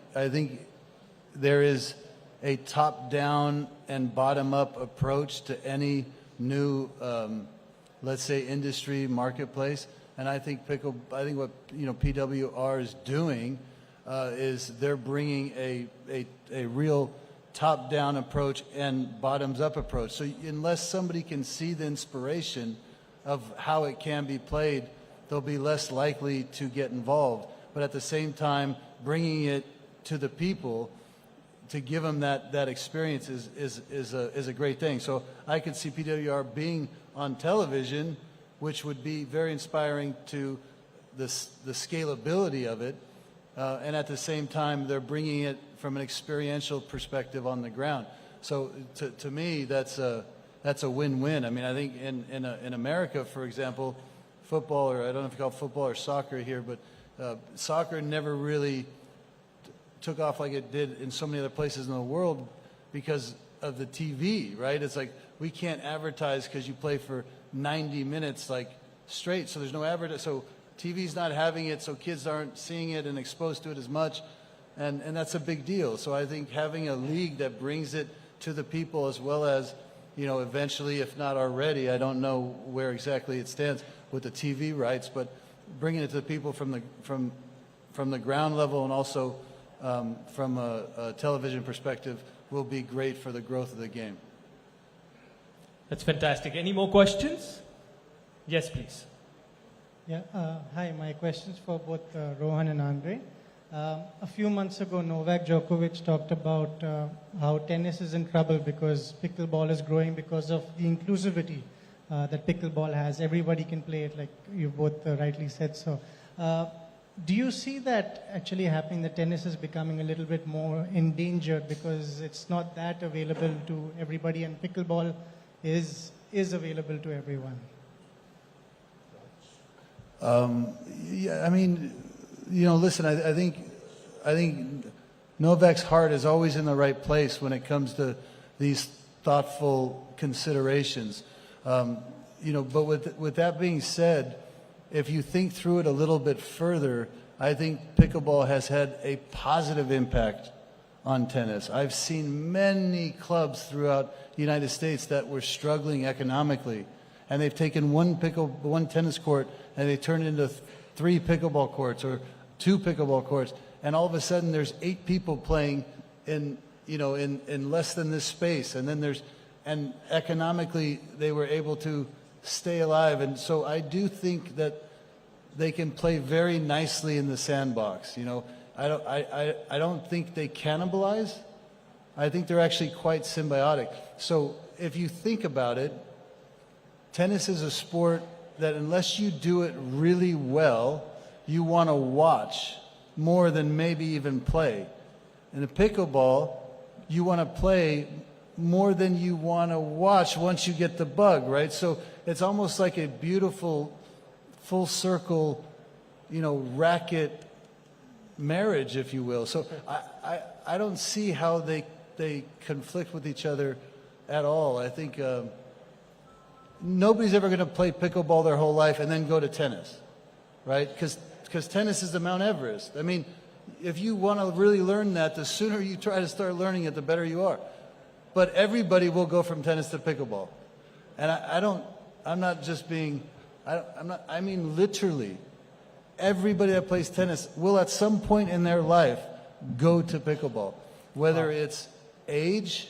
there is a top-down and bottom-up approach to any new, let's say, industry marketplace. And I think what PWR is doing is they're bringing a real top-down approach and bottoms-up approach. So unless somebody can see the inspiration of how it can be played, they'll be less likely to get involved. But at the same time, bringing it to the people to give them that experience is a great thing. So I could see PWR being on television, which would be very inspiring to the scalability of it. And at the same time, they're bringing it from an experiential perspective on the ground. So to me, that's a win-win. I mean, I think in America, for example, football, or I don't know if you call it football or soccer here, but soccer never really took off like it did in so many other places in the world because of the TV, right? It's like we can't advertise because you play for 90 minutes like straight, so there's no advertising. So TV's not having it, so kids aren't seeing it and exposed to it as much, and that's a big deal. So I think having a league that brings it to the people, as well as, eventually, if not already, I don't know where exactly it stands with the TV rights, but bringing it to the people from the ground level and also from a television perspective will be great for the growth of the game. That's fantastic. Any more questions? Yes, please. Yeah, hi, my question's for both Rohan and Andre. A few months ago, Novak Djokovic talked about how tennis is in trouble because pickleball is growing because of the inclusivity that pickleball has. Everybody can play it, like you both rightly said so. Do you see that actually happening, that tennis is becoming a little bit more endangered because it's not that available to everybody, and pickleball is available to everyone? Yeah, I mean, listen, I think Novak's heart is always in the right place when it comes to these thoughtful considerations. But with that being said, if you think through it a little bit further, I think pickleball has had a positive impact on tennis. I've seen many clubs throughout the United States that were struggling economically, and they've taken one tennis court and they turned it into 3 pickleball courts or 2 pickleball courts, and all of a sudden there's 8 people playing in less than this space, and economically they were able to stay alive. And so I do think that they can play very nicely in the sandbox. I don't think they cannibalize. I think they're actually quite symbiotic. So if you think about it, tennis is a sport that unless you do it really well, you want to watch more than maybe even play. In a pickleball, you want to play more than you want to watch once you get the bug, right? So it's almost like a beautiful full circle, racket marriage, if you will. So I don't see how they conflict with each other at all. I think nobody's ever going to play pickleball their whole life and then go to tennis, right? Because because tennis is the Mount Everest. I mean, if you want to really learn that, the sooner you try to start learning it, the better you are. But everybody will go from tennis to pickleball. And I'm not just being, I mean literally, everybody that plays tennis will at some point in their life go to pickleball. Whether it's age,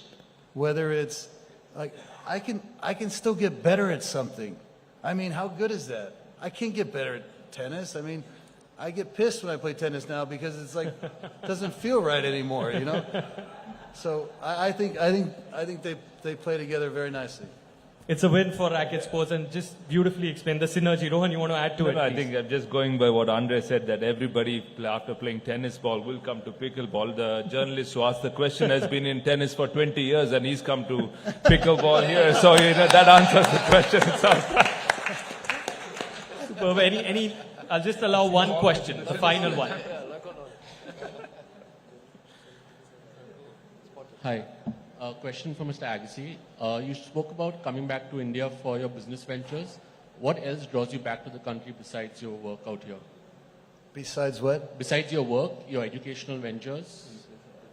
whether it's, like, I can still get better at something. I mean, how good is that? I can't get better at tennis. I mean, I get pissed when I play tennis now because it's like, doesn't feel right anymore, you know? So I think they play together very nicely. It's a win for racket sports, and just beautifully explained the synergy. Rohan, you want to add to it? I please? think I'm just going by what Andre said, that everybody after playing tennis ball will come to pickleball. The journalist who asked the question has been in tennis for 20 years and he's come to pickleball here. So, you know, that answers the question itself. Superb. I'll just allow one question, the final one. Hi. A question for Mr. Agassi. You spoke about coming back to India for your business ventures. What else draws you back to the country besides your work out here? Besides what? Besides your work, your educational ventures.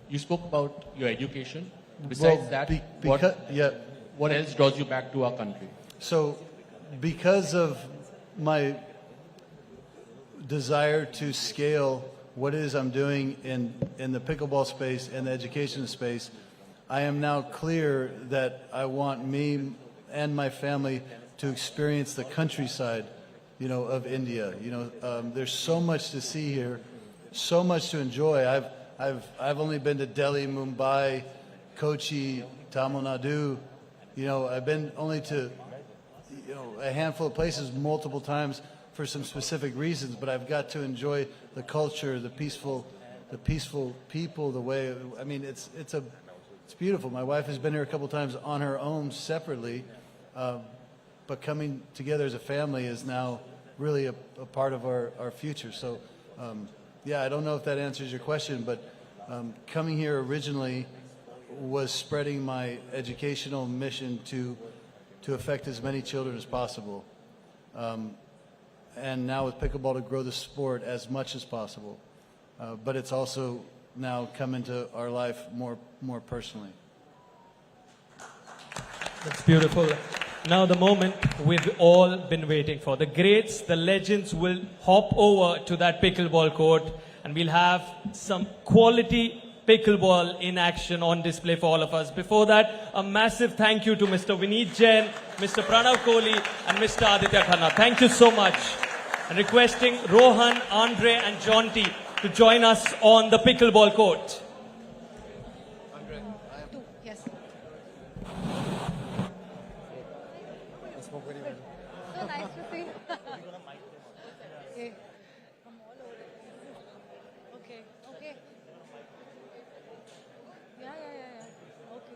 You spoke about your education. Besides what else draws you back to our country? So, because of my desire to scale what it is I'm doing in the pickleball space and the education space, I am now clear that I want me and my family to experience the countryside, you know, of India. You know, there's so much to see here, so much to enjoy. I've only been to Delhi, Mumbai, Kochi, Tamil Nadu. You know, I've been only to, you know, a handful of places multiple times for some specific reasons, but I've got to enjoy the culture, the peaceful people, the way. I mean, it's beautiful. My wife has been here a couple times on her own separately, but coming together as a family is now really a part of our future. So, yeah, I don't know if that answers your question, but coming here originally was spreading my educational mission to affect as many children as possible. And now with pickleball to grow the sport as much as possible. But it's also now come into our life more personally. That's beautiful. Now the moment we've all been waiting for. The greats, the legends will hop over to that pickleball court and we'll have some quality pickleball in action on display for all of us. Before that, a massive thank you to Mr. Vineet Jain, Mr. Pranav Kohli and Mr. Aditya Khanna. Thank you so much. And requesting Rohan, Andre and Jonty to join us on the pickleball court. Yes. So nice to see. Okay. From all over. Okay. Okay. Yeah. Okay.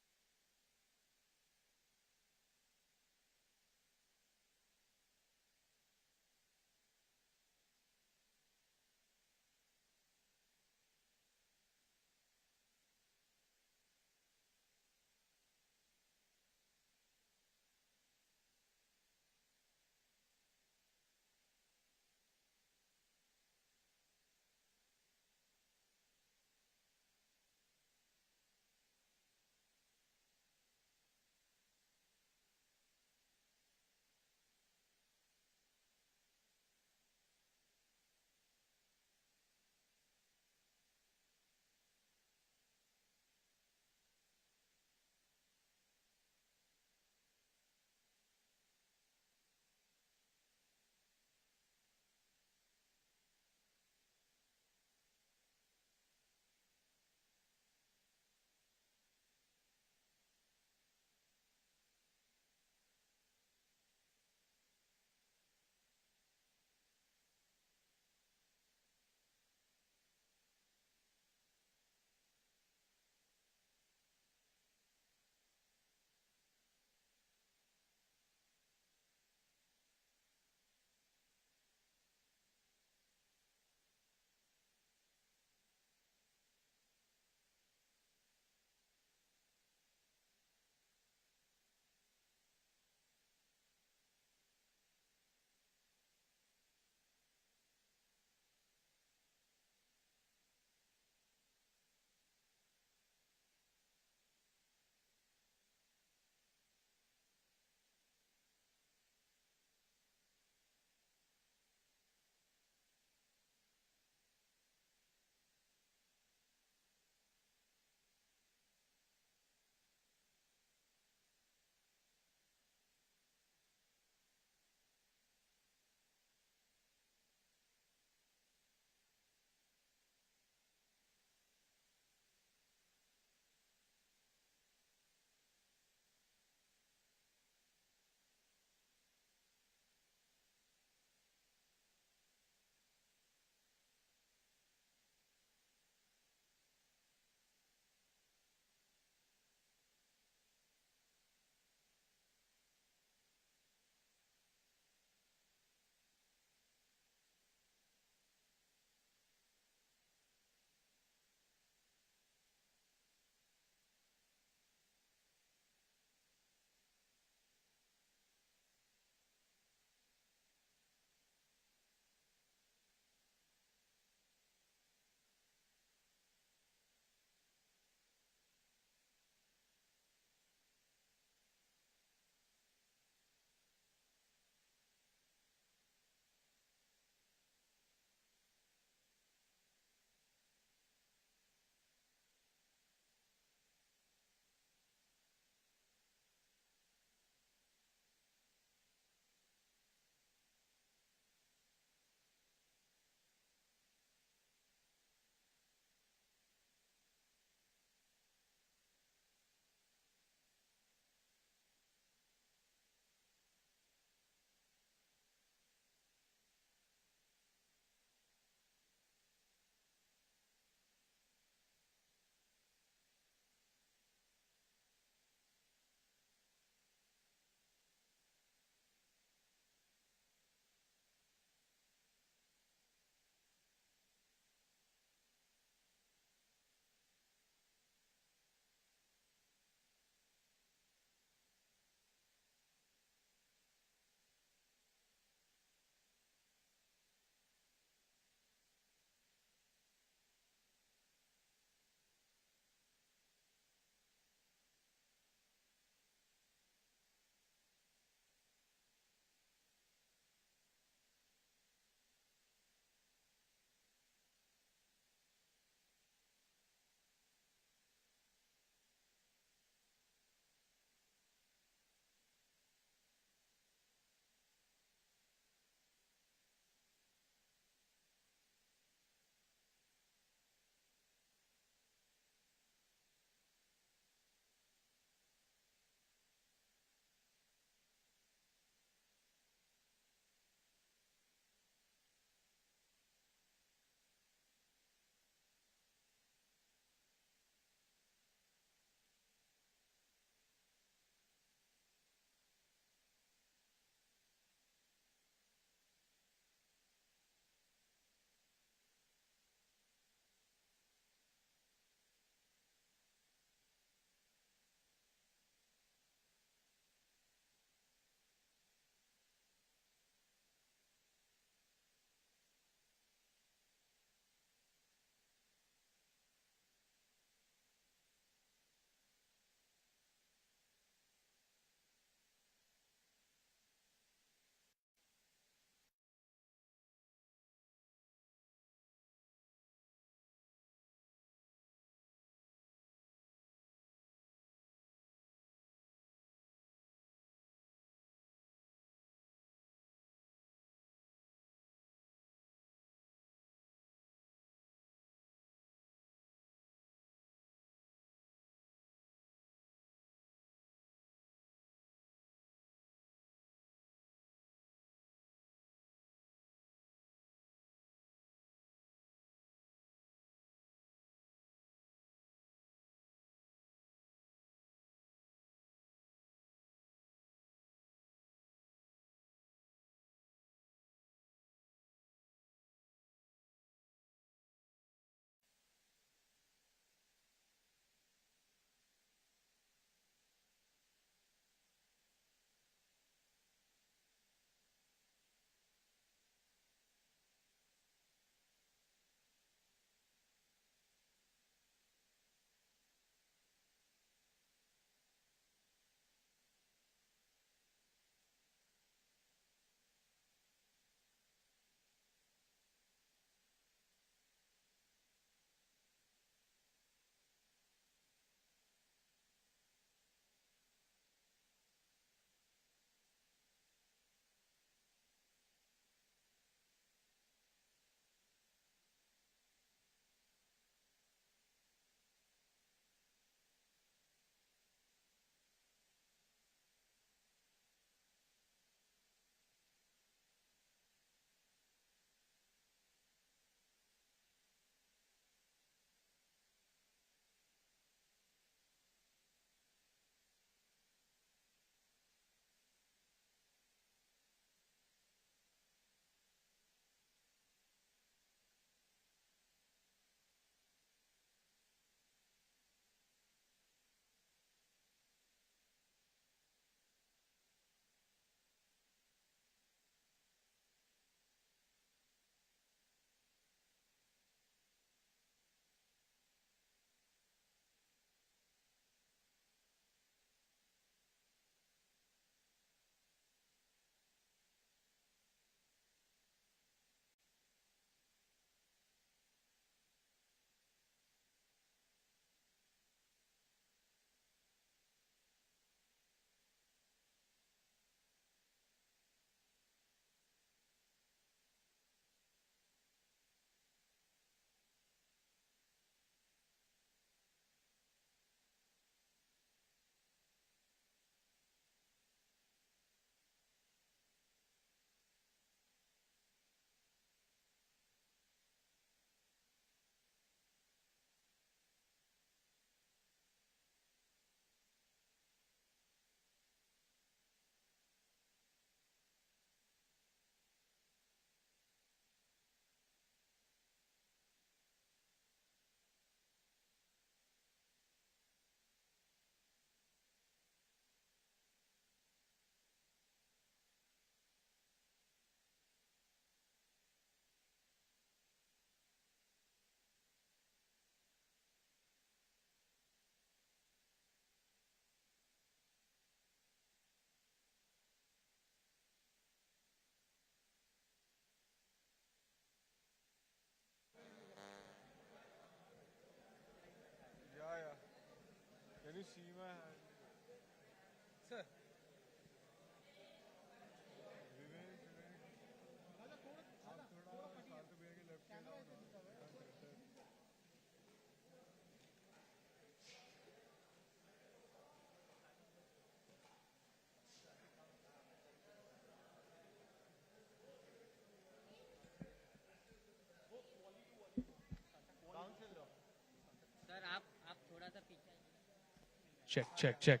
Check, check, check.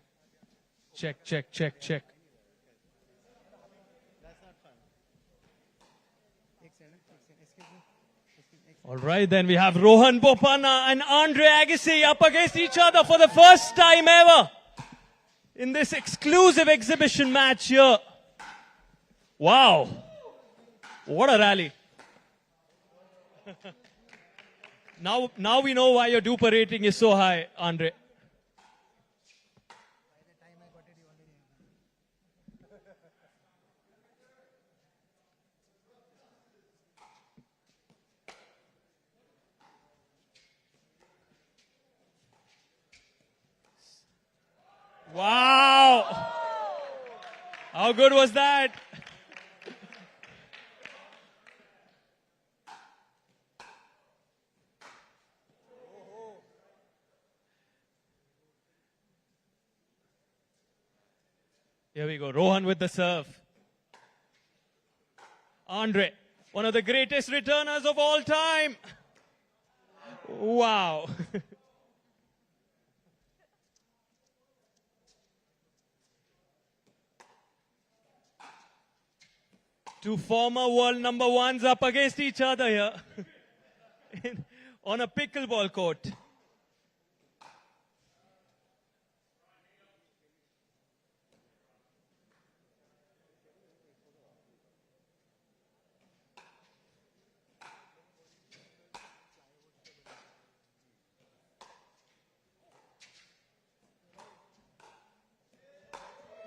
Check, check, check, check. All right, then we have Rohan Bopanna and Andre Agassi up against each other for the first time ever in this exclusive exhibition match here. Wow. What a rally. Now we know why your DUPR rating is so high, Andre. Wow! How good was that? Here we go. Rohan with the serve. Andre, one of the greatest returners of all time. Wow. Two former world number ones up against each other here on a pickleball court.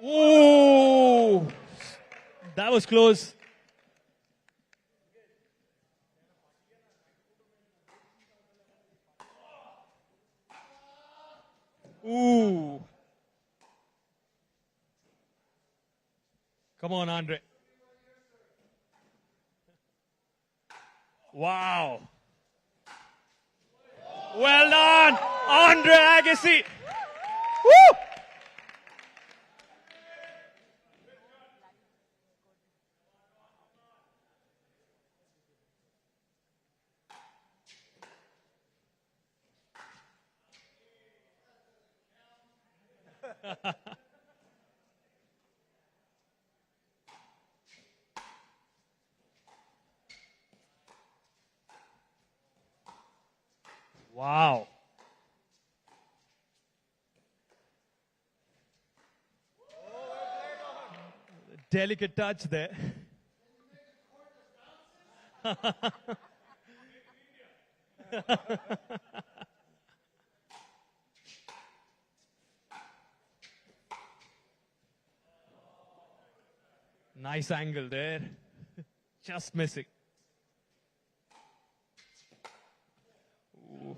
Ooh, that was close. Ooh. Come on, Andre. Wow. Well done, Andre Agassi. Woo! Wow. Delicate touch there. Nice angle there. Just missing. Ooh.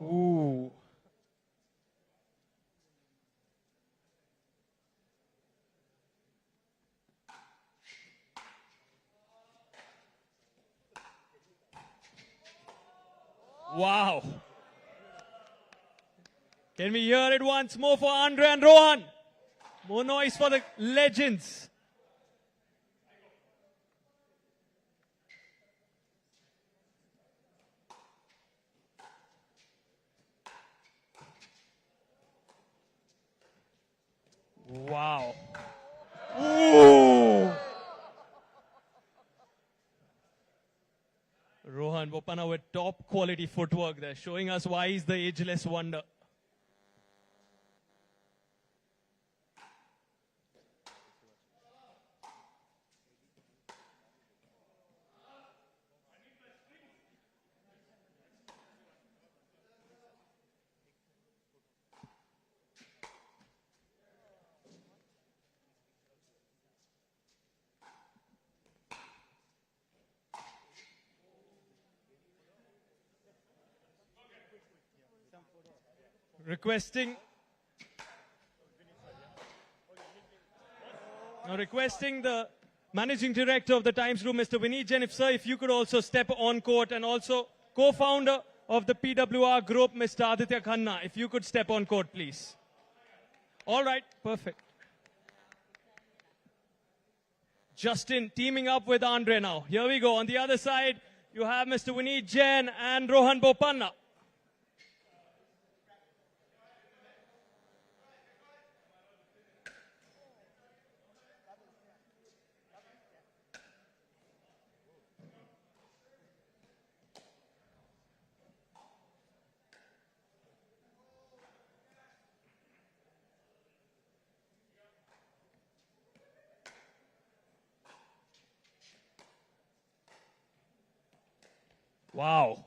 Ooh. Wow. Can we hear it once more for Andre and Rohan? More noise for the legends. Wow. Ooh. Rohan Bopanna with top quality footwork there, showing us why he's the ageless wonder. Requesting the Managing Director of the Times Group, Mr. Vineet Jain, if you could also step on court, and also co-founder of the PWR Group, Mr. Aditya Khanna, if you could step on court, please. All right, perfect. Justin teaming up with Andre now. Here we go. On the other side, you have Mr. Vineet Jain and Rohan Bopanna. Wow.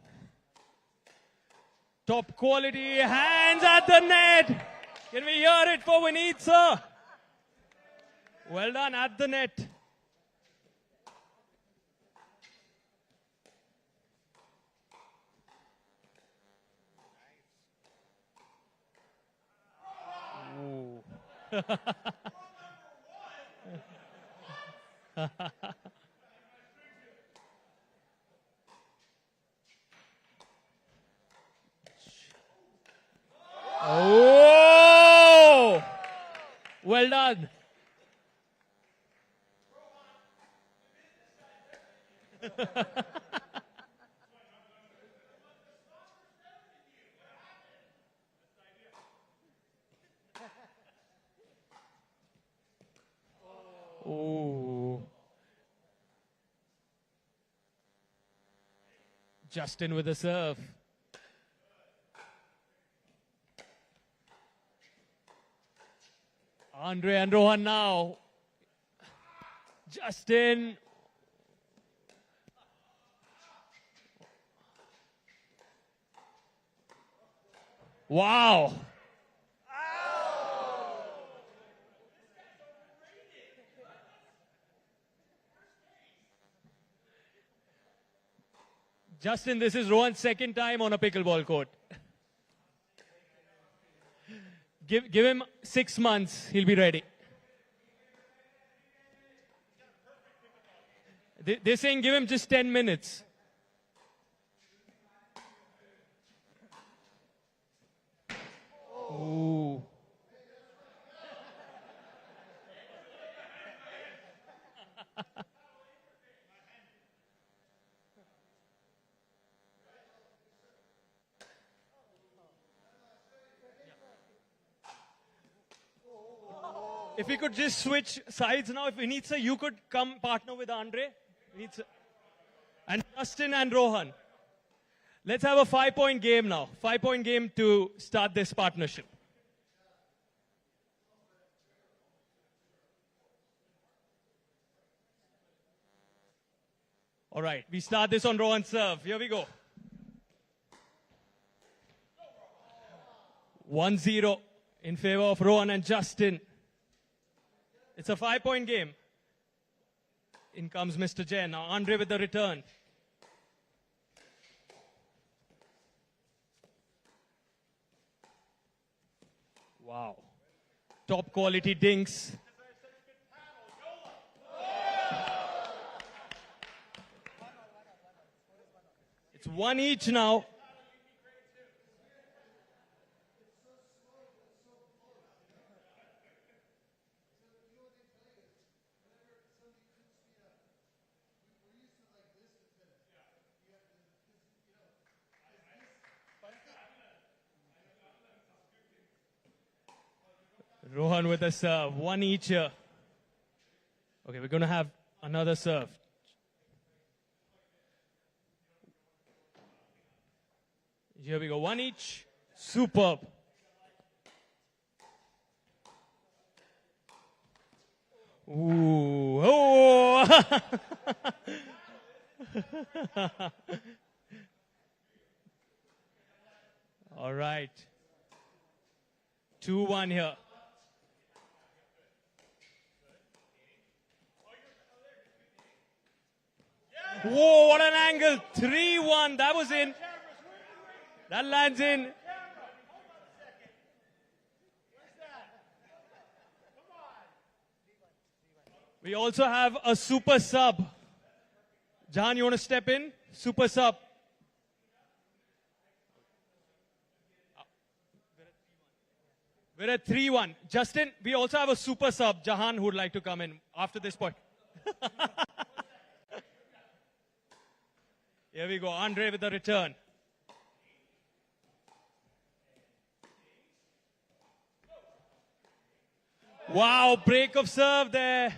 Top quality, hands at the net. Can we hear it for Vineet, sir? Well done, at the net. Ooh. Oh! Well done. Oh. Justin with a serve. Andre and Rohan now. Justin. Wow. Justin, this is Rohan's second time on a pickleball court. Give him 6 months, he'll be ready. They're saying give him just 10 minutes. Ooh. If we could just switch sides now, if Vineet sir, you could come partner with Andre. Vineet sir. And Justin and Rohan. Let's have a 5-point game now. 5-point game to start this partnership. All right, we start this on Rohan's serve. Here we go. 1-0 in favor of Rohan and Justin. It's a 5-point game. In comes Mr. Jain. Now Andre with the return. Wow. Top quality dinks. It's 1 each now. Rohan with a serve, 1 each here. Okay, we're going to have another serve. Here we go, 1 each. Superb. Ooh, oh! All right. 2-1 here. Whoa, what an angle. 3-1. That was in. That lands in. We also have a super sub. Jahan, you want to step in? Super sub. We're at 3-1. Justin, we also have a super sub. Jahan, who would like to come in after this point. Here we go. Andre with the return. Wow, break of serve there.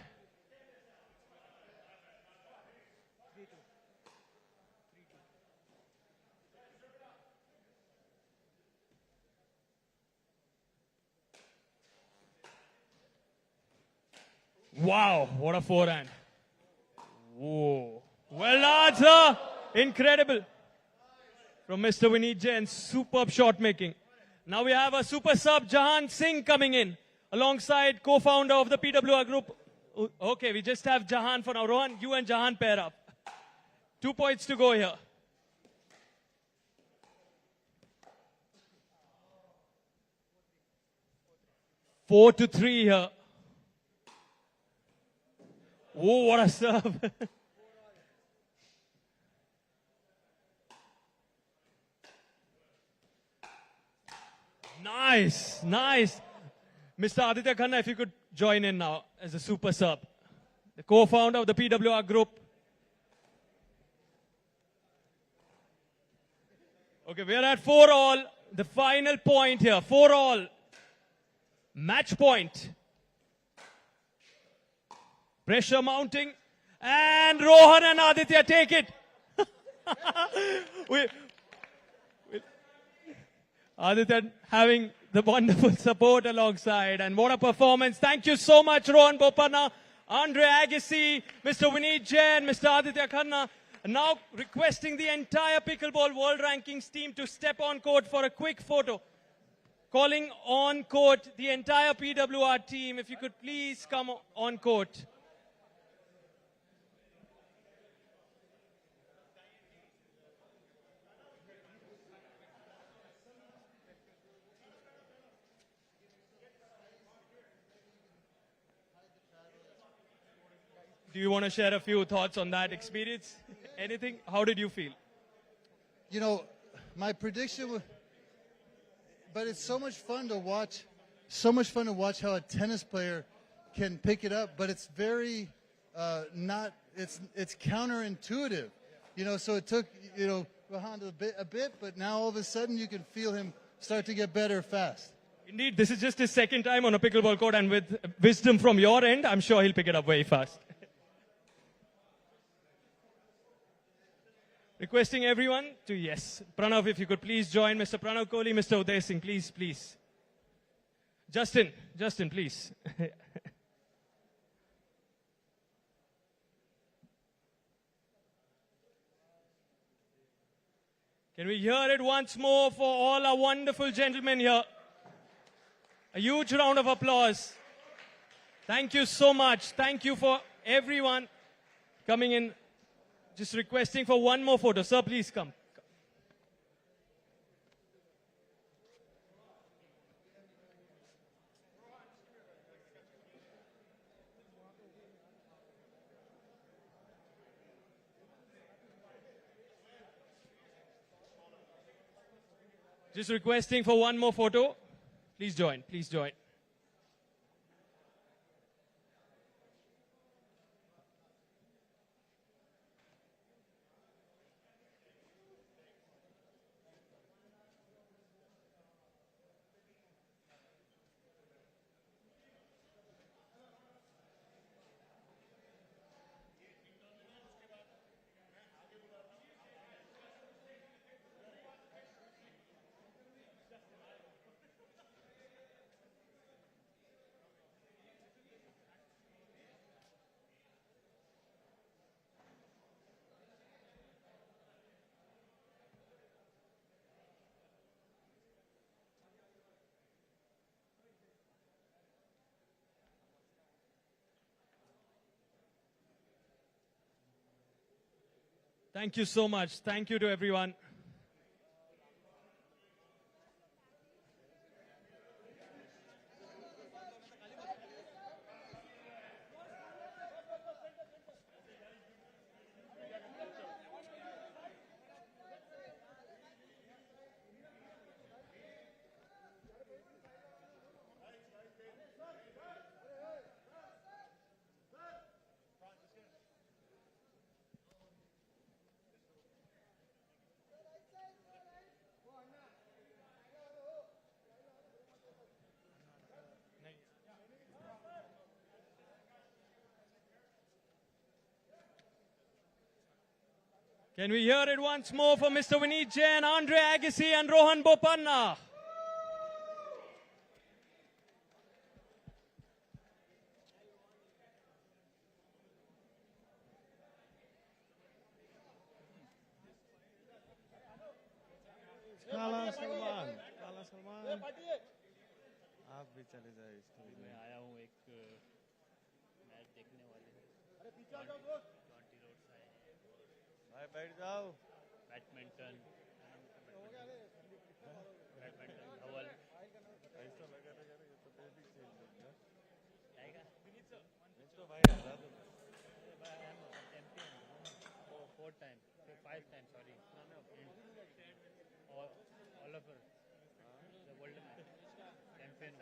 Wow, what a forehand. Whoa. Well done, sir. Incredible. From Mr. Vineet Jain, superb shot making. Now we have a super sub, Jahan Singh, coming in alongside co-founder of the PWR group. Okay, we just have Jahan for now. Rohan, you and Jahan pair up. 2 points to go here. Four to 3 here. Oh, what a serve. Nice, nice. Mr. Aditya Khanna, if you could join in now as a super sub. The co-founder of the PWR group. Okay, we are at 4-all. The final point here, 4-all. Match point. Pressure mounting. And Rohan and Aditya take it. Aditya having the wonderful support alongside. And what a performance. Thank you so much, Rohan Bopanna, Andre Agassi, Mr. Vineet Jain, Mr. Aditya Khanna. And now requesting the entire Pickleball World Rankings team to step on court for a quick photo. Calling on court the entire PWR team. If you could please come on court. Do you want to share a few thoughts on that experience? Anything? How did you feel? You know, my prediction was, but it's so much fun to watch. So much fun to watch how a tennis player can pick it up, but it's very it's counterintuitive. You know, so it took, you know, Rohan a bit, but now all of a sudden you can feel him start to get better fast. Indeed, this is just his second time on a pickleball court, and with wisdom from your end, I'm sure he'll pick it up very fast. Requesting everyone to, yes. Pranav, if you could please join Mr. Pranav Kohli, Mr. Uday Singh, please, please. Justin, please. Can we hear it once more for all our wonderful gentlemen here? A huge round of applause. Thank you so much. Thank you for everyone coming in. Just requesting for one more photo. Sir, please come. Just requesting for one more photo. Please join. Please join. Thank you so much. Thank you to everyone. Can we hear it once more for Mr. Vineet Jain, Andre Agassi and Rohan Bopanna? काला सलमान आप भी चले जाए story में। मैं आया हूँ एक मैच देखने वाले जॉन्टी रोड्स आए हैं भाई बैठ जाओ। बैडमिंटन धवल ऐसा लगा था यार ये तो बेबी खेल रहा है। आएगा तो भाई हरा दो। Four time 5 time sorry all of us the world champion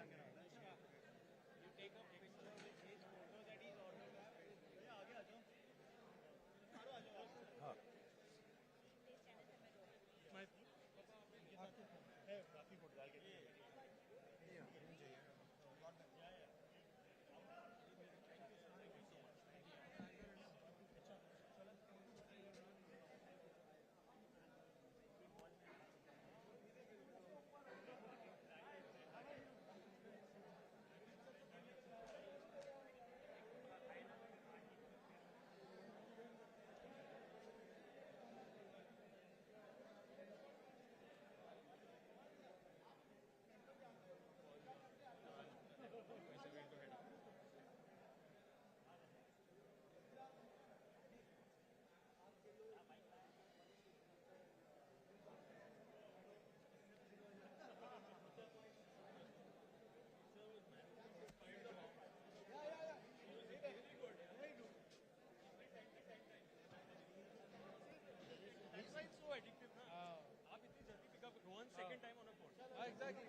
Second time on a court. Exactly.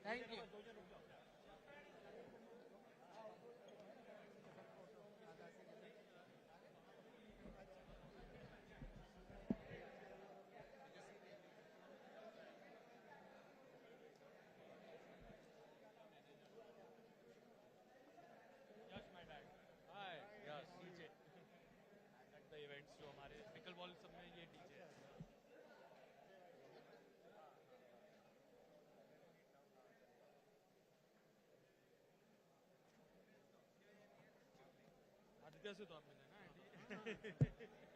Thank you. Yes, my dad. Hi. Yes, DJ. At the events जो हमारे पिकलबॉल सब में ये DJ है. आदित्य से तो आप मिले ना?